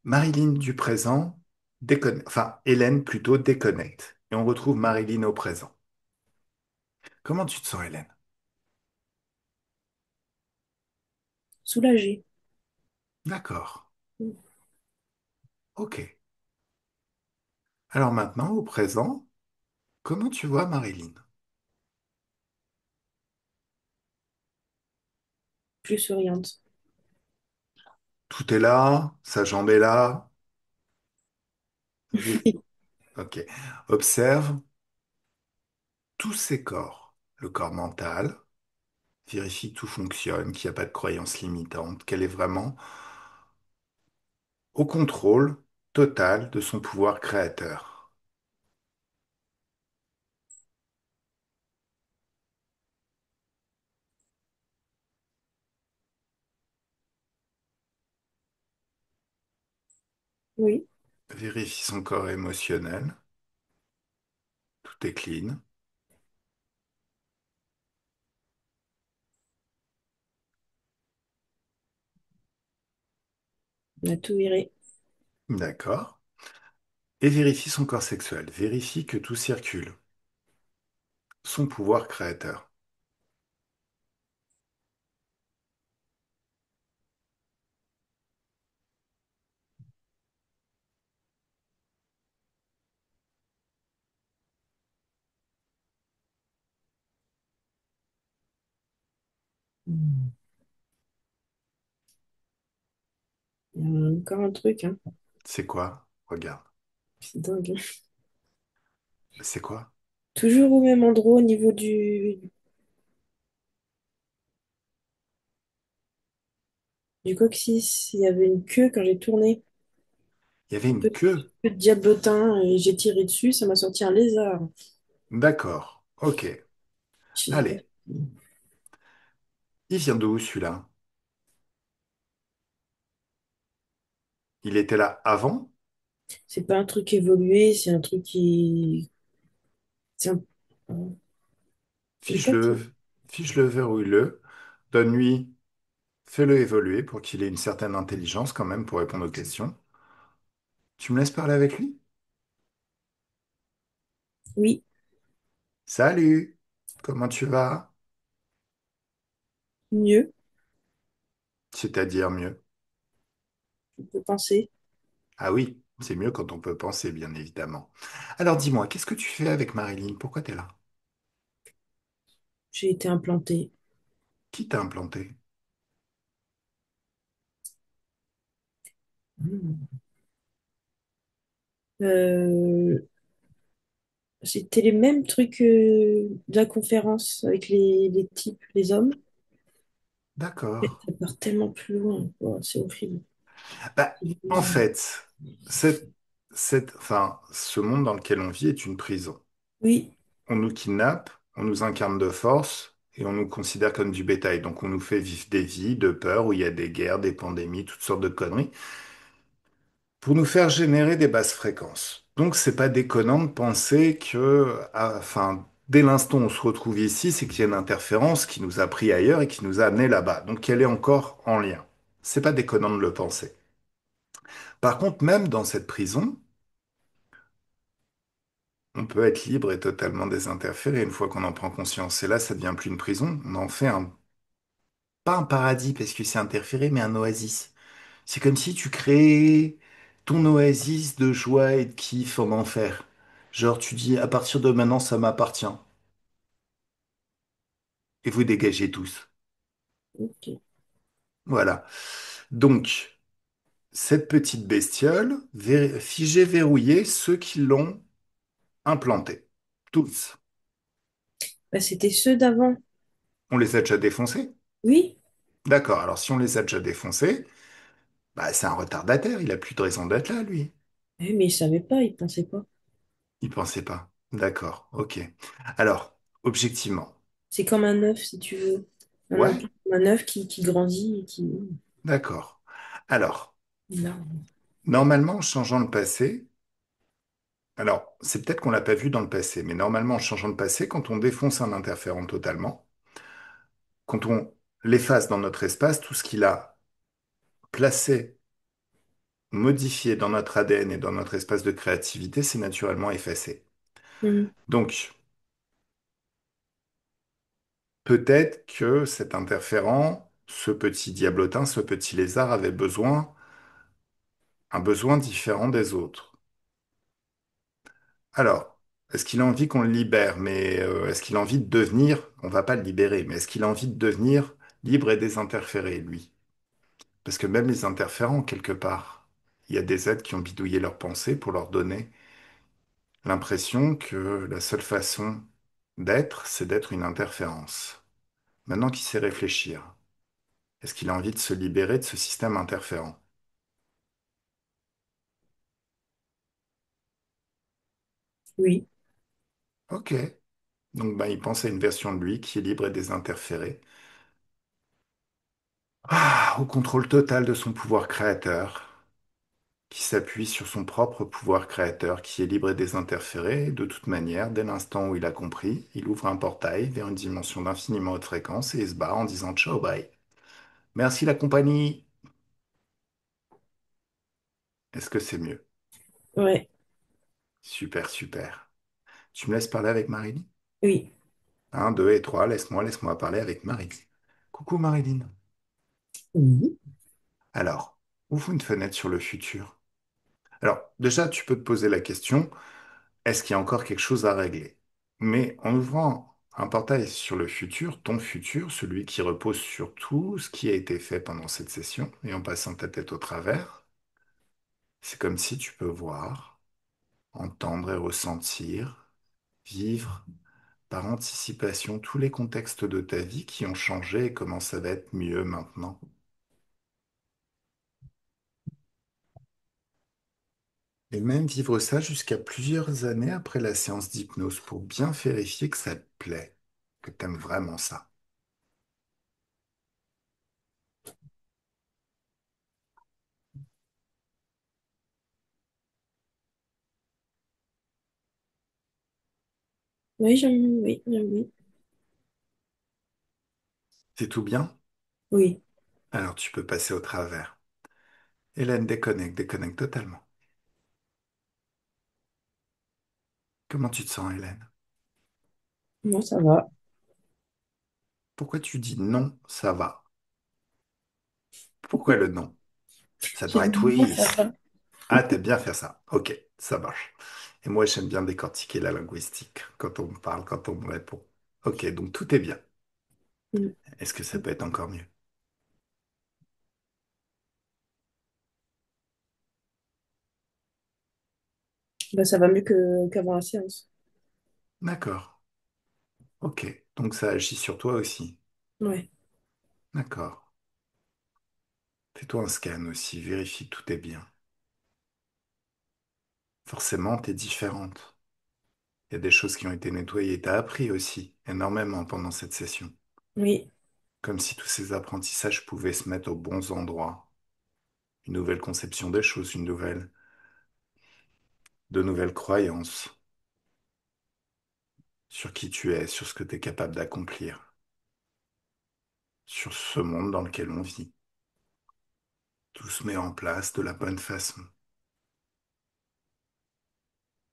Marilyn du présent déconnecte, enfin, Hélène plutôt déconnecte. Et on retrouve Marilyn au présent. Comment tu te sens, Hélène? Soulagée. D'accord. Mm. Ok. Alors maintenant, au présent, comment tu vois Marilyn? Plus souriante. Tout est là, sa jambe est là. Ok. Observe tous ses corps. Le corps mental. Vérifie que tout fonctionne, qu'il n'y a pas de croyances limitantes, qu'elle est vraiment au contrôle total de son pouvoir créateur. Oui, Vérifie son corps émotionnel. Tout est clean. on a tout viré. D'accord. Et vérifie son corps sexuel. Vérifie que tout circule. Son pouvoir créateur. Mm. Il y a encore un truc, hein. C'est quoi? Regarde. C'est dingue, hein. C'est quoi? Toujours au même endroit au niveau du coccyx. Il y avait une queue quand j'ai tourné. Il y avait Un une petit queue. peu de diablotin et j'ai tiré dessus, ça m'a sorti un lézard. D'accord. Ok. Je sais pas. Allez. Il vient d'où celui-là? Il était là avant? C'est pas un truc évolué, c'est un truc qui. C'est un. Je sais pas Fiche-le. trop. Fiche-le, verrouille-le. Donne-lui. Fais-le évoluer pour qu'il ait une certaine intelligence quand même pour répondre aux questions. Tu me laisses parler avec lui? Oui, Salut! Comment tu vas? mieux, C'est-à-dire mieux. on peut penser. Ah oui, c'est mieux quand on peut penser, bien évidemment. Alors dis-moi, qu'est-ce que tu fais avec Marilyn? Pourquoi t'es là? J'ai été implantée. Qui t'a implanté? Hmm. Euh, C'était les mêmes trucs de la conférence avec les types, les hommes. D'accord. Mais ça part tellement plus loin. Oh, c'est horrible. Bah, en fait, enfin, ce monde dans lequel on vit est une prison. Oui, On nous kidnappe, on nous incarne de force et on nous considère comme du bétail. Donc on nous fait vivre des vies de peur où il y a des guerres, des pandémies, toutes sortes de conneries, pour nous faire générer des basses fréquences. Donc c'est pas déconnant de penser que, enfin, dès l'instant où on se retrouve ici, c'est qu'il y a une interférence qui nous a pris ailleurs et qui nous a amené là-bas. Donc elle est encore en lien. C'est pas déconnant de le penser. Par contre, même dans cette prison, on peut être libre et totalement désinterféré une fois qu'on en prend conscience. Et là, ça devient plus une prison, on en fait pas un paradis parce que c'est interféré, mais un oasis. C'est comme si tu créais ton oasis de joie et de kiff en enfer. Genre, tu dis, à partir de maintenant, ça m'appartient. Et vous dégagez tous. ok. Voilà. Donc, cette petite bestiole, figée, verrouillée, ceux qui l'ont implantée. Tous. Bah, c'était ceux d'avant. On les a déjà défoncés? Oui, D'accord. Alors, si on les a déjà défoncés, bah, c'est un retardataire. Il a plus de raison d'être là, lui. mais ils savaient pas, ils pensaient pas. Il pensait pas. D'accord. Ok. Alors, objectivement. C'est comme un œuf, si tu veux. Ouais. Un œuf qui grandit et qui... D'accord. Alors, Là. normalement, en changeant le passé, alors, c'est peut-être qu'on l'a pas vu dans le passé, mais normalement, en changeant le passé, quand on défonce un interférent totalement, quand on l'efface dans notre espace, tout ce qu'il a placé, modifié dans notre ADN et dans notre espace de créativité, c'est naturellement effacé. Mhm. Donc, peut-être que cet interférent, ce petit diablotin, ce petit lézard avait besoin, un besoin différent des autres. Alors, est-ce qu'il a envie qu'on le libère? Mais est-ce qu'il a envie de devenir, on va pas le libérer, mais est-ce qu'il a envie de devenir libre et désinterféré, lui? Parce que même les interférents, quelque part, il y a des êtres qui ont bidouillé leurs pensées pour leur donner l'impression que la seule façon d'être, c'est d'être une interférence. Maintenant qu'il sait réfléchir, est-ce qu'il a envie de se libérer de ce système interférent? Oui, Ok. Donc, ben, il pense à une version de lui qui est libre et désinterférée. Ah, au contrôle total de son pouvoir créateur, qui s'appuie sur son propre pouvoir créateur, qui est libre et désinterféré. Et de toute manière, dès l'instant où il a compris, il ouvre un portail vers une dimension d'infiniment haute fréquence et il se barre en disant ciao, bye. Merci la compagnie. Est-ce que c'est mieux? ouais, Super, super. Tu me laisses parler avec Marilyn? oui, Un, deux et trois, laisse-moi parler avec Marilyn. Coucou Marilyn. oui, Alors, ouvre une fenêtre sur le futur. Alors, déjà, tu peux te poser la question, est-ce qu'il y a encore quelque chose à régler? Mais en ouvrant un portail sur le futur, ton futur, celui qui repose sur tout ce qui a été fait pendant cette session, et en passant ta tête au travers, c'est comme si tu peux voir, entendre et ressentir, vivre par anticipation tous les contextes de ta vie qui ont changé et comment ça va être mieux maintenant. Et même vivre ça jusqu'à plusieurs années après la séance d'hypnose pour bien vérifier que ça te plaît, que tu aimes vraiment ça. j'aime, oui, C'est tout bien? oui. Alors tu peux passer au travers. Hélène, déconnecte, déconnecte totalement. Comment tu te sens, Hélène? Moi, ça va. Pourquoi tu dis non, ça va? Pourquoi le non? Ça devrait être J'aime bien, oui. ça va. Ah, t'aimes bien faire ça. Ok, ça marche. Et moi, j'aime bien décortiquer la linguistique quand on me parle, quand on me répond. Ok, donc tout est bien. Mm. Est-ce que ça peut être encore mieux? Bah, ça va mieux qu'avant la séance. D'accord. Ok, donc ça agit sur toi aussi. Ouais, D'accord. Fais-toi un scan aussi, vérifie que tout est bien. Forcément, t'es différente. Il y a des choses qui ont été nettoyées. Tu as appris aussi énormément pendant cette session. Oui, Comme si tous ces apprentissages pouvaient se mettre aux bons endroits. Une nouvelle conception des choses, de nouvelles croyances sur qui tu es, sur ce que tu es capable d'accomplir, sur ce monde dans lequel on vit. Tout se met en place de la bonne façon.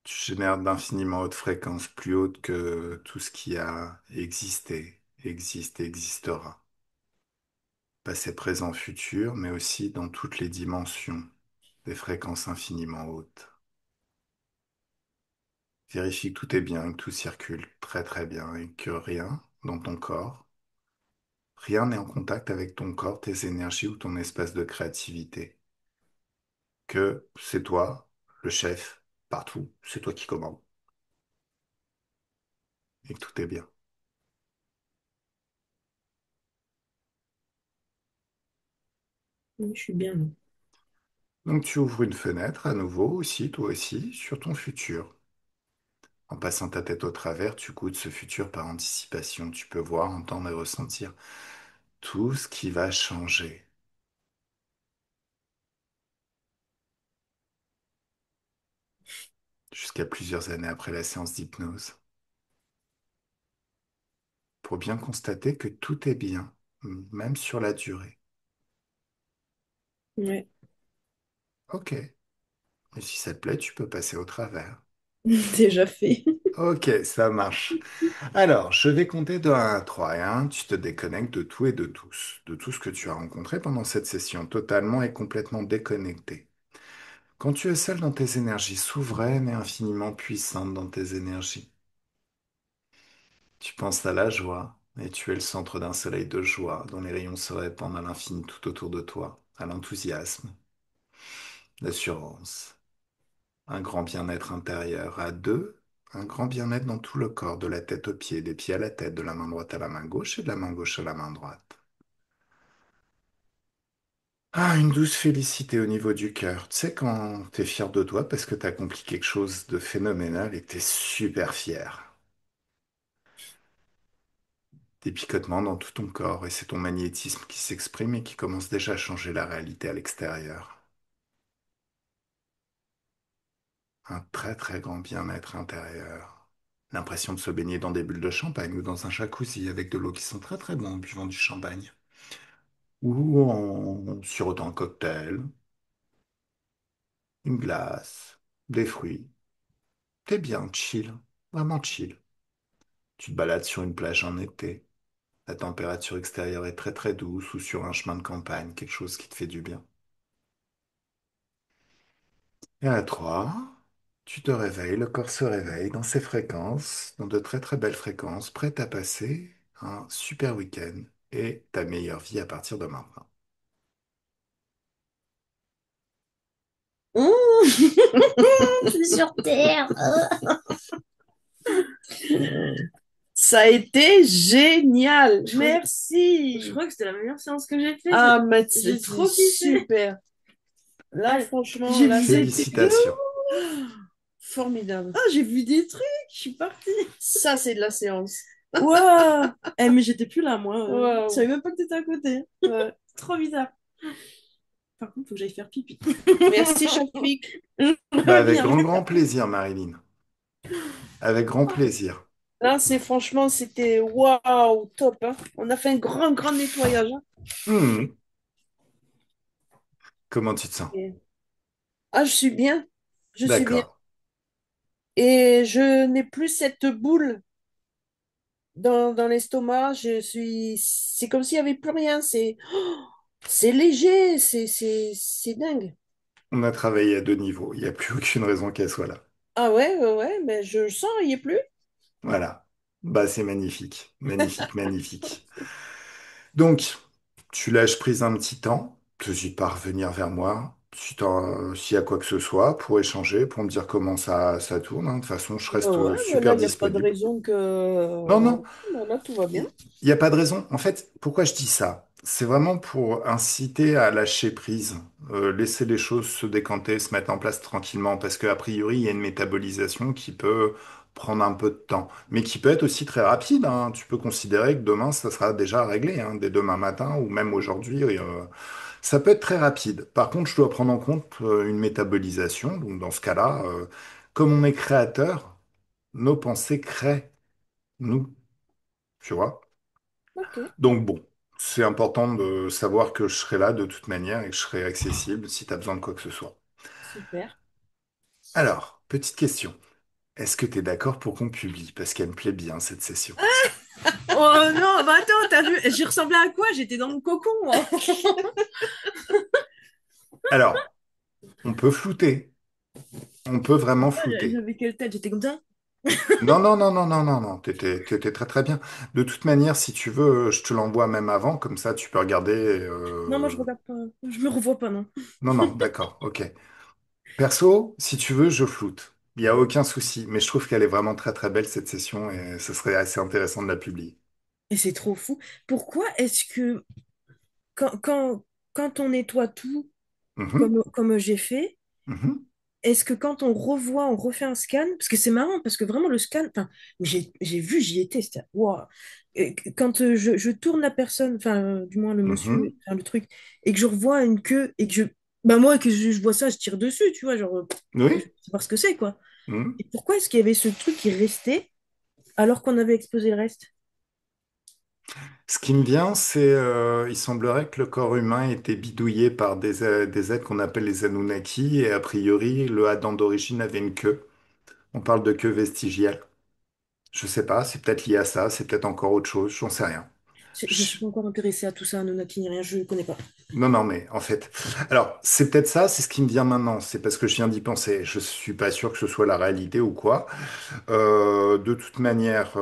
Tu génères d'infiniment hautes fréquences, plus hautes que tout ce qui a existé, existe et existera. Passé, présent, futur, mais aussi dans toutes les dimensions, des fréquences infiniment hautes. Vérifie que tout est bien, que tout circule très très bien et que rien dans ton corps, rien n'est en contact avec ton corps, tes énergies ou ton espace de créativité. Que c'est toi, le chef, partout, c'est toi qui commandes et que tout est bien. oui, je suis bien. Là. Donc tu ouvres une fenêtre à nouveau aussi, toi aussi, sur ton futur. En passant ta tête au travers, tu goûtes ce futur par anticipation. Tu peux voir, entendre et ressentir tout ce qui va changer jusqu'à plusieurs années après la séance d'hypnose, pour bien constater que tout est bien, même sur la durée. Ouais, Ok, et si ça te plaît, tu peux passer au travers. déjà fait. Ok, ça marche. Alors, je vais compter de 1 à 3 et 1, tu te déconnectes de tout et de tout ce que tu as rencontré pendant cette session, totalement et complètement déconnecté. Quand tu es seul dans tes énergies, souveraine et infiniment puissante dans tes énergies, tu penses à la joie et tu es le centre d'un soleil de joie dont les rayons se répandent à l'infini tout autour de toi, à l'enthousiasme, l'assurance, un grand bien-être intérieur. À deux, un grand bien-être dans tout le corps, de la tête aux pieds, des pieds à la tête, de la main droite à la main gauche et de la main gauche à la main droite. Ah, une douce félicité au niveau du cœur. Tu sais, quand t'es fier de toi parce que t'as accompli quelque chose de phénoménal et que t'es super fier. Des picotements dans tout ton corps et c'est ton magnétisme qui s'exprime et qui commence déjà à changer la réalité à l'extérieur. Un très très grand bien-être intérieur. L'impression de se baigner dans des bulles de champagne ou dans un jacuzzi avec de l'eau qui sent très très bon en buvant du champagne. Ou en sirotant un cocktail, une glace, des fruits. T'es bien chill, vraiment chill. Tu te balades sur une plage en été. La température extérieure est très très douce ou sur un chemin de campagne, quelque chose qui te fait du bien. Et à 3, tu te réveilles, le corps se réveille dans ses fréquences, dans de très très belles fréquences, prêt à passer un super week-end et ta meilleure vie à partir de maintenant. Mmh, je suis sur Terre. Ça a été génial. Merci. Je crois que c'était la meilleure séance que j'ai faite. Ah, mais J'ai c'était trop kiffé. super. Là, Ah, franchement, j'ai là, vu des c'était trucs de Félicitations. formidable. Ah, j'ai vu des trucs, je suis partie. Ça, c'est de la séance. Waouh! Eh, mais j'étais plus là, moi. Je Waouh. savais même pas que t'étais à côté. Ouais. Trop bizarre. Par contre, faut que j'aille faire pipi. Merci, Chafik. Je Bah avec reviens. grand grand plaisir, Marilyn. Avec grand plaisir. Là, c'est franchement, c'était waouh, top. Hein. On a fait un grand, grand nettoyage. Hein. Hmm. Comment tu te sens? Ah, je suis bien. Je suis bien. D'accord. Et je n'ai plus cette boule dans l'estomac. Je suis. C'est comme s'il n'y avait plus rien. C'est léger. C'est dingue. On a travaillé à deux niveaux. Il n'y a plus aucune raison qu'elle soit là. Ah ouais, ouais, ouais, mais je le sens, il n'y est plus. Voilà. Bah c'est magnifique. Magnifique, magnifique. Donc, tu lâches prise un petit temps, n'hésite pas à revenir vers moi s'il y a quoi que ce soit pour échanger, pour me dire comment ça tourne. Hein. De toute façon, je Ouais, reste ouais, mais là, super il n'y a pas de disponible. raison que. Non, non, Là, tout va bien. il n'y a pas de raison. En fait, pourquoi je dis ça? C'est vraiment pour inciter à lâcher prise, laisser les choses se décanter, se mettre en place tranquillement, parce qu'a priori, il y a une métabolisation qui peut prendre un peu de temps, mais qui peut être aussi très rapide, hein. Tu peux considérer que demain, ça sera déjà réglé, hein, dès demain matin ou même aujourd'hui. Ça peut être très rapide. Par contre, je dois prendre en compte une métabolisation. Donc, dans ce cas-là, comme on est créateur, nos pensées créent nous, tu vois. Ok, Donc, bon, c'est important de savoir que je serai là de toute manière et que je serai accessible si tu as besoin de quoi que ce soit. super. Alors, petite question. Est-ce que tu es d'accord pour qu'on publie? Parce qu'elle me plaît bien, cette session. Oh non, bah attends, t'as vu, j'ai ressemblé à quoi? J'étais dans mon cocon, moi. Alors, on peut flouter. On peut vraiment flouter. J'avais quelle tête? J'étais comme ça? Non, non, non, non, non, non, non, t'étais très très bien. De toute manière, si tu veux, je te l'envoie même avant, comme ça tu peux regarder. Non, moi je regarde pas. Je me revois pas, non. Non, non, d'accord, ok. Perso, si tu veux, je floute. Il n'y a aucun souci, mais je trouve qu'elle est vraiment très très belle cette session et ce serait assez intéressant de la publier. Et c'est trop fou. Pourquoi est-ce que quand, quand, quand on nettoie tout, Mhm, comme j'ai fait, mhm, est-ce que quand on revoit, on refait un scan? Parce que c'est marrant, parce que vraiment le scan, enfin, j'ai vu, j'y étais, c'était waouh. Et quand je tourne la personne, enfin, du moins le monsieur, mhm. enfin, le truc, et que je revois une queue, et que bah moi, que je vois ça, je tire dessus, tu vois, genre, je Oui. sais pas ce que c'est, quoi. Mhm. Et pourquoi est-ce qu'il y avait ce truc qui restait alors qu'on avait exposé le reste? Ce qui me vient, c'est, il semblerait que le corps humain ait été bidouillé par des êtres qu'on appelle les Anunnaki, et a priori, le Adam d'origine avait une queue. On parle de queue vestigiale. Je sais pas, c'est peut-être lié à ça, c'est peut-être encore autre chose, j'en sais rien. Je me suis Je- pas encore intéressée à tout ça, Anunnaki ni rien, je connais pas. Non, non, mais en fait, alors c'est peut-être ça, c'est ce qui me vient maintenant. C'est parce que je viens d'y penser. Je suis pas sûr que ce soit la réalité ou quoi. De toute manière,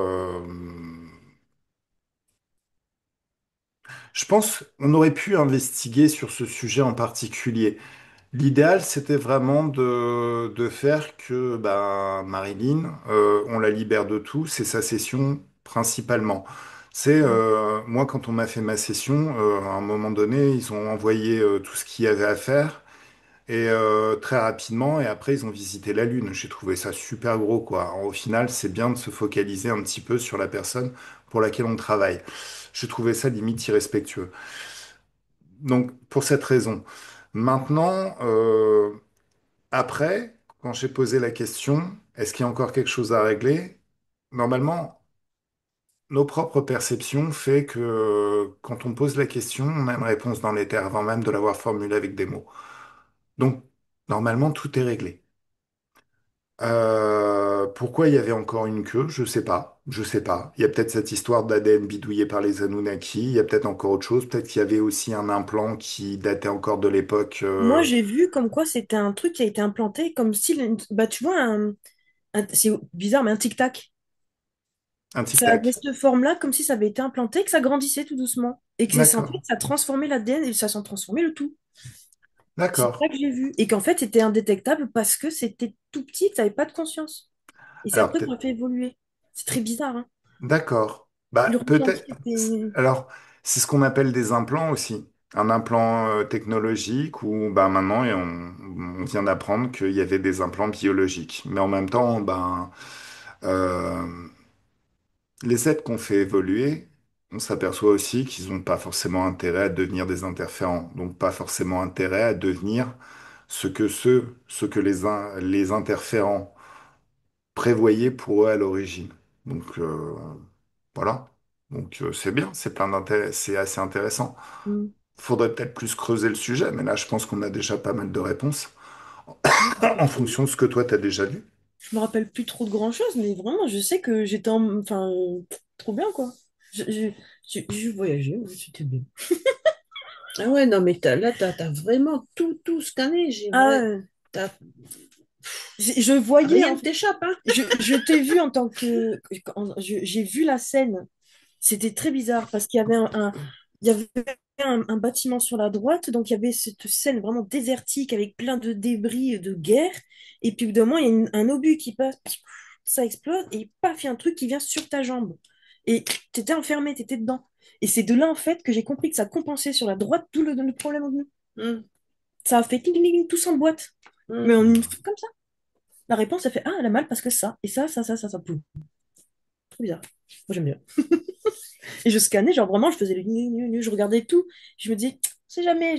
je pense on aurait pu investiguer sur ce sujet en particulier. L'idéal, c'était vraiment de faire que ben, Marilyn, on la libère de tout, c'est sa session principalement. C'est moi quand on m'a fait ma session, à un moment donné, ils ont envoyé tout ce qu'il y avait à faire et très rapidement, et après ils ont visité la Lune. J'ai trouvé ça super gros quoi. Au final, c'est bien de se focaliser un petit peu sur la personne pour laquelle on travaille. J'ai trouvé ça limite irrespectueux. Donc pour cette raison. Maintenant, après, quand j'ai posé la question, est-ce qu'il y a encore quelque chose à régler? Normalement, nos propres perceptions fait que quand on pose la question, on a une réponse dans les terres avant même de l'avoir formulée avec des mots. Donc, normalement, tout est réglé. Pourquoi il y avait encore une queue? Je sais pas. Je sais pas. Il y a peut-être cette histoire d'ADN bidouillé par les Anunnaki. Il y a peut-être encore autre chose. Peut-être qu'il y avait aussi un implant qui datait encore de l'époque Moi, j'ai vu comme quoi c'était un truc qui a été implanté comme style, bah tu vois, c'est bizarre, mais un tic-tac. un Ça avait tic-tac. cette forme-là, comme si ça avait été implanté, que ça grandissait tout doucement. Et que en fait, D'accord. ça transformait l'ADN et ça s'en transformait le tout. C'est ça D'accord. que j'ai vu. Et qu'en fait, c'était indétectable parce que c'était tout petit, que ça n'avait pas de conscience. Et c'est Alors après qu'on peut-être. a fait évoluer. C'est très bizarre, hein. D'accord. Le Bah ressenti peut-être. était... Alors c'est ce qu'on appelle des implants aussi. Un implant technologique où bah maintenant on vient d'apprendre qu'il y avait des implants biologiques. Mais en même temps, ben euh, les êtres qu'on fait évoluer, on s'aperçoit aussi qu'ils n'ont pas forcément intérêt à devenir des interférents. Donc pas forcément intérêt à devenir ce que les interférents prévoyaient pour eux à l'origine. Donc voilà. Donc c'est bien, c'est plein d'intérêt, c'est assez intéressant. Hmm. Faudrait peut-être plus creuser le sujet, mais là je pense qu'on a déjà pas mal de réponses Ouais. en fonction de ce que toi t'as déjà lu. Je me rappelle plus trop de grand-chose, mais vraiment, je sais que j'étais en... Enfin, trop bien, quoi. Je voyageais, ouais, c'était bien. Ah ouais, non, mais là, t'as vraiment tout scanné. Ah, T'as- je voyais, rien en ne fait, t'échappe, hein? je t'ai vu en tant que... J'ai vu la scène. C'était très bizarre parce qu'il y avait il y avait un bâtiment sur la droite, donc il y avait cette scène vraiment désertique avec plein de débris de guerre. Et puis, au bout d'un moment, il y a un obus qui passe, ça explose, et paf, il y a un truc qui vient sur ta jambe. Et t'étais enfermé, t'étais dedans. Et c'est de là, en fait, que j'ai compris que ça compensait sur la droite tout le problème. Hum, Ça a fait ting, ting, ting, tout s'emboîte. Mais hum. en une comme ça. La réponse, elle fait, ah, elle a mal parce que ça, et ça. Boum. Trop bizarre. Moi, j'aime bien. Et je scannais, genre vraiment, je faisais le je regardais tout. Je me dis, c'est jamais.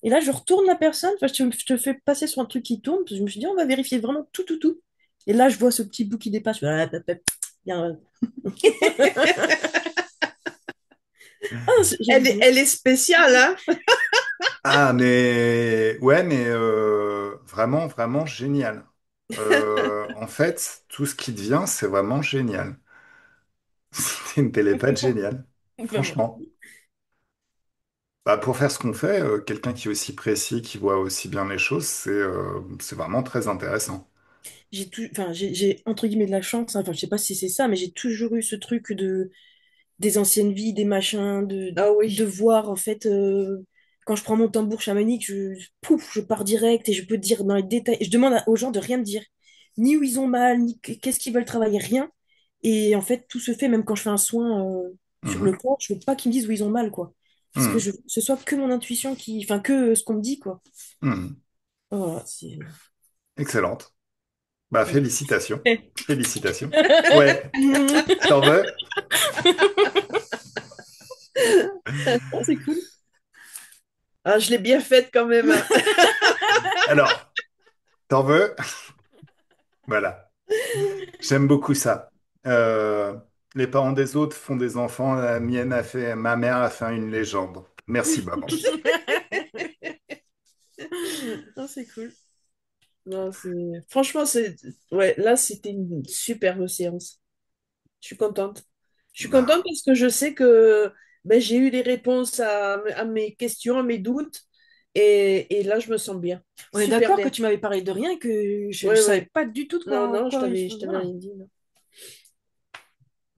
Et là, je retourne la personne, enfin, je te fais passer sur un truc qui tourne, parce que je me suis dit, on va vérifier vraiment tout. Et là, je vois ce petit bout qui dépasse. Je fais, ah, bien. Ah, j'aime bien. Elle est spéciale, hein? Ah, mais ouais, mais vraiment, vraiment génial. En fait, tout ce qui te vient, c'est vraiment génial. C'est une télépathe géniale, Vraiment. franchement. Bah, pour faire ce qu'on fait, quelqu'un qui est aussi précis, qui voit aussi bien les choses, c'est vraiment très intéressant. Enfin, j'ai entre guillemets de la chance, hein. Enfin, je sais pas si c'est ça, mais j'ai toujours eu ce truc des anciennes vies, des machins, Ah de oui. voir en fait quand je prends mon tambour chamanique, pouf, je pars direct et je peux te dire dans les détails. Je demande aux gens de rien me dire, ni où ils ont mal, ni qu'est-ce qu'ils veulent travailler, rien. Et en fait, tout se fait, même quand je fais un soin sur le Mhm. corps, je veux pas qu'ils me disent où ils ont mal, quoi. Parce que Mhm. ce soit que mon intuition enfin, que ce qu'on me dit, quoi. Mhm. Voilà, Excellente. Bah, ouais. félicitations. Félicitations. Ouais, t'en veux? Oh, c'est cool. Ah, je l'ai bien faite quand même, hein. Alors, t'en veux? Voilà. J'aime beaucoup ça. Euh, les parents des autres font des enfants. Ma mère a fait une légende. Merci, maman. Oh, c'est cool. Non, franchement, ouais, là, c'était une superbe séance. Je suis contente. Je suis contente Bah, parce que je sais que ben, j'ai eu les réponses à mes questions, à mes doutes. Et là, je me sens bien. On est Super d'accord que bien. tu m'avais parlé de rien et que je ne Oui, savais oui. pas du tout de Non, non, quoi. je t'avais Voilà. rien dit. Non.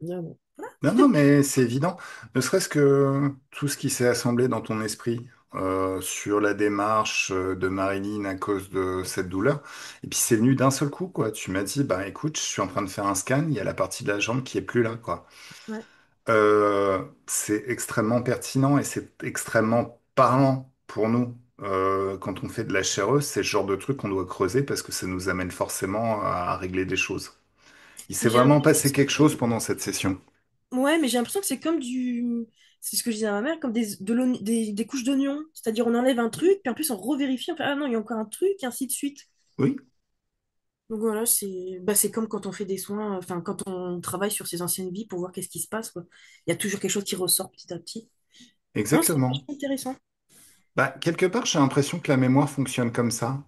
Non, non. non, non, mais c'est évident. Ne serait-ce que tout ce qui s'est assemblé dans ton esprit sur la démarche de Marilyn à cause de cette douleur. Et puis c'est venu d'un seul coup, quoi. Tu m'as dit, bah écoute, je suis en train de faire un scan, il y a la partie de la jambe qui est plus là, quoi. Ouais. C'est extrêmement pertinent et c'est extrêmement parlant pour nous. Quand on fait de la chaireuse, c'est le genre de truc qu'on doit creuser parce que ça nous amène forcément à régler des choses. Il s'est Mais j'ai vraiment l'impression que passé quelque chose pendant cette session. ouais, mais j'ai l'impression que c'est comme du. C'est ce que je disais à ma mère, comme des couches d'oignons. C'est-à-dire, on enlève un truc, puis en plus, on revérifie, on fait, ah non, il y a encore un truc, et ainsi de suite. Oui, Donc voilà, c'est comme quand on fait des soins, enfin, quand on travaille sur ses anciennes vies pour voir qu'est-ce qui se passe, quoi. Il y a toujours quelque chose qui ressort petit à petit. Non, c'est exactement. vachement intéressant. Bah, quelque part, j'ai l'impression que la mémoire fonctionne comme ça.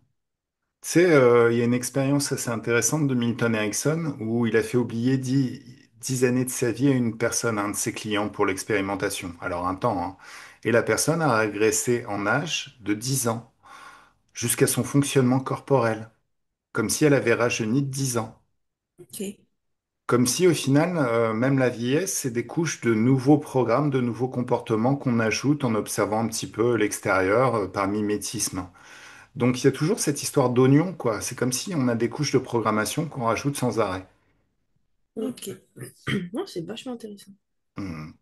Tu sais, il y a une expérience assez intéressante de Milton Erickson où il a fait oublier 10 années de sa vie à une personne, à un de ses clients pour l'expérimentation. Alors un temps, hein. Et la personne a régressé en âge de 10 ans jusqu'à son fonctionnement corporel, comme si elle avait rajeuni de 10 ans. Ok. Comme si au final, même la vieillesse, c'est des couches de nouveaux programmes, de nouveaux comportements qu'on ajoute en observant un petit peu l'extérieur par mimétisme. Donc il y a toujours cette histoire d'oignon, quoi. C'est comme si on a des couches de programmation qu'on rajoute sans arrêt. Ok. Non, c'est vachement intéressant. Hmm.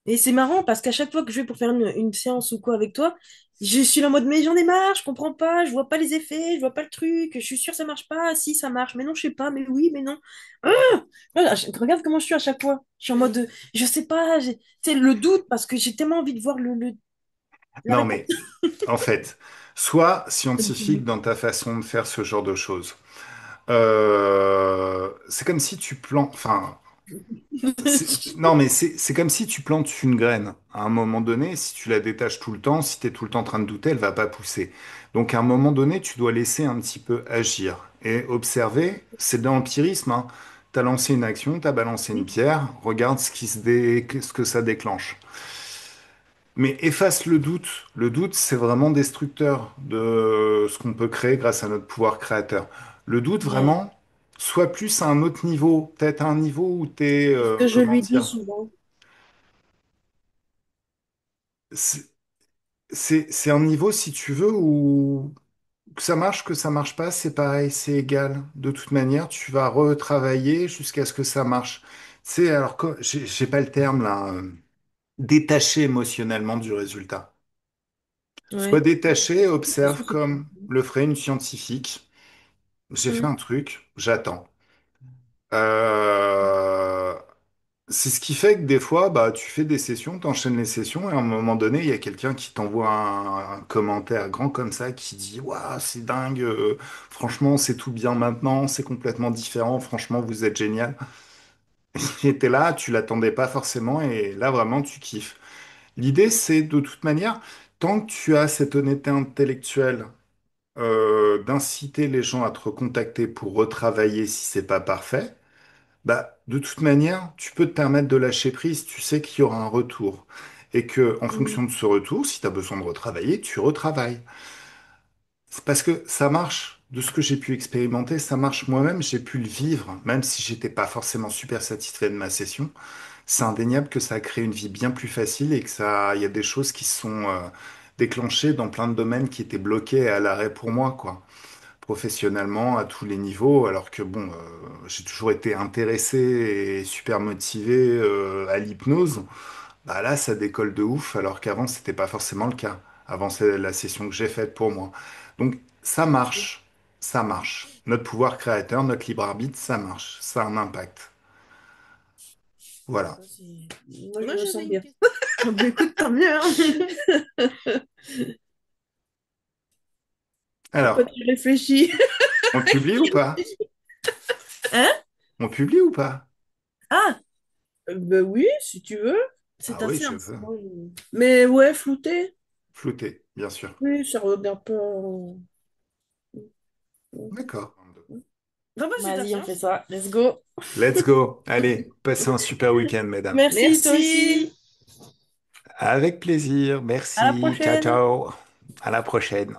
Et c'est marrant parce qu'à chaque fois que je vais pour faire une séance ou quoi avec toi, je suis là en mode mais j'en ai marre, je comprends pas, je vois pas les effets, je vois pas le truc, je suis sûre que ça marche pas, si ça marche, mais non, je sais pas, mais oui, mais non. Ah voilà, regarde comment je suis à chaque fois. Je suis en mode je sais pas, tu sais, le doute parce que j'ai tellement envie de voir la Non, réponse. mais en fait, sois scientifique dans ta façon de faire ce genre de choses. C'est comme si tu plantes, enfin, non, mais c'est comme si tu plantes une graine. À un moment donné, si tu la détaches tout le temps, si tu es tout le temps en train de douter, elle va pas pousser. Donc, à un moment donné, tu dois laisser un petit peu agir et observer. C'est de l'empirisme, hein. Tu as lancé une action, tu as balancé une Oui, pierre, regarde ce que ça déclenche. Mais efface le doute. Le doute, c'est vraiment destructeur de ce qu'on peut créer grâce à notre pouvoir créateur. Le doute, ouais. vraiment, soit plus à un autre niveau, peut-être à un niveau où tu es, C'est ce que je comment lui dis dire, souvent. c'est c'est un niveau, si tu veux, où que ça marche pas, c'est pareil, c'est égal. De toute manière, tu vas retravailler jusqu'à ce que ça marche. C'est alors, j'ai pas le terme là, détaché émotionnellement du résultat. Sois Ouais. détaché, C'est ce que observe je fais. comme le ferait une scientifique. J'ai fait Mm. un truc, j'attends. Euh, C'est ce qui fait que des fois, bah, tu fais des sessions, tu enchaînes les sessions, et à un moment donné, il y a quelqu'un qui t'envoie un commentaire grand comme ça, qui dit, waouh, c'est dingue, franchement, c'est tout bien maintenant, c'est complètement différent, franchement, vous êtes génial. Et t'es là, tu l'attendais pas forcément, et là, vraiment, tu kiffes. L'idée, c'est de toute manière, tant que tu as cette honnêteté intellectuelle, d'inciter les gens à te recontacter pour retravailler si c'est pas parfait, bah, de toute manière, tu peux te permettre de lâcher prise, tu sais qu'il y aura un retour. Et que, en Mm. fonction de ce retour, si tu as besoin de retravailler, tu retravailles. C'est parce que ça marche. De ce que j'ai pu expérimenter, ça marche moi-même, j'ai pu le vivre, même si j'étais pas forcément super satisfait de ma session. C'est indéniable que ça a créé une vie bien plus facile et que ça, il y a des choses qui se sont déclenchées dans plein de domaines qui étaient bloqués à l'arrêt pour moi, quoi, professionnellement à tous les niveaux, alors que bon, j'ai toujours été intéressé et super motivé à l'hypnose. Bah là, ça décolle de ouf, alors qu'avant, c'était pas forcément le cas. Avant, c'est la session que j'ai faite pour moi. Donc, ça marche, ça marche. Notre pouvoir créateur, notre libre arbitre, ça marche, ça a un impact. Voilà. Ça, moi, je Moi, me j'avais sens une bien. question. Ah, bah, écoute, tant mieux, hein. Pourquoi Alors, tu réfléchis? on publie ou pas? Hein? On publie ou pas? Ah, Ben oui, si tu veux. c'est Ah à oui, faire. je veux. Mais ouais, flouté. Flouté, bien sûr. Oui, ça regarde pas. D'accord. Non, bah, c'est à Vas-y, on faire. fait ça. Let's go. Let's go. Allez, passez un super week-end, mesdames. Merci, toi Merci. aussi. Avec plaisir. À la Merci. Ciao, prochaine. ciao. À la prochaine.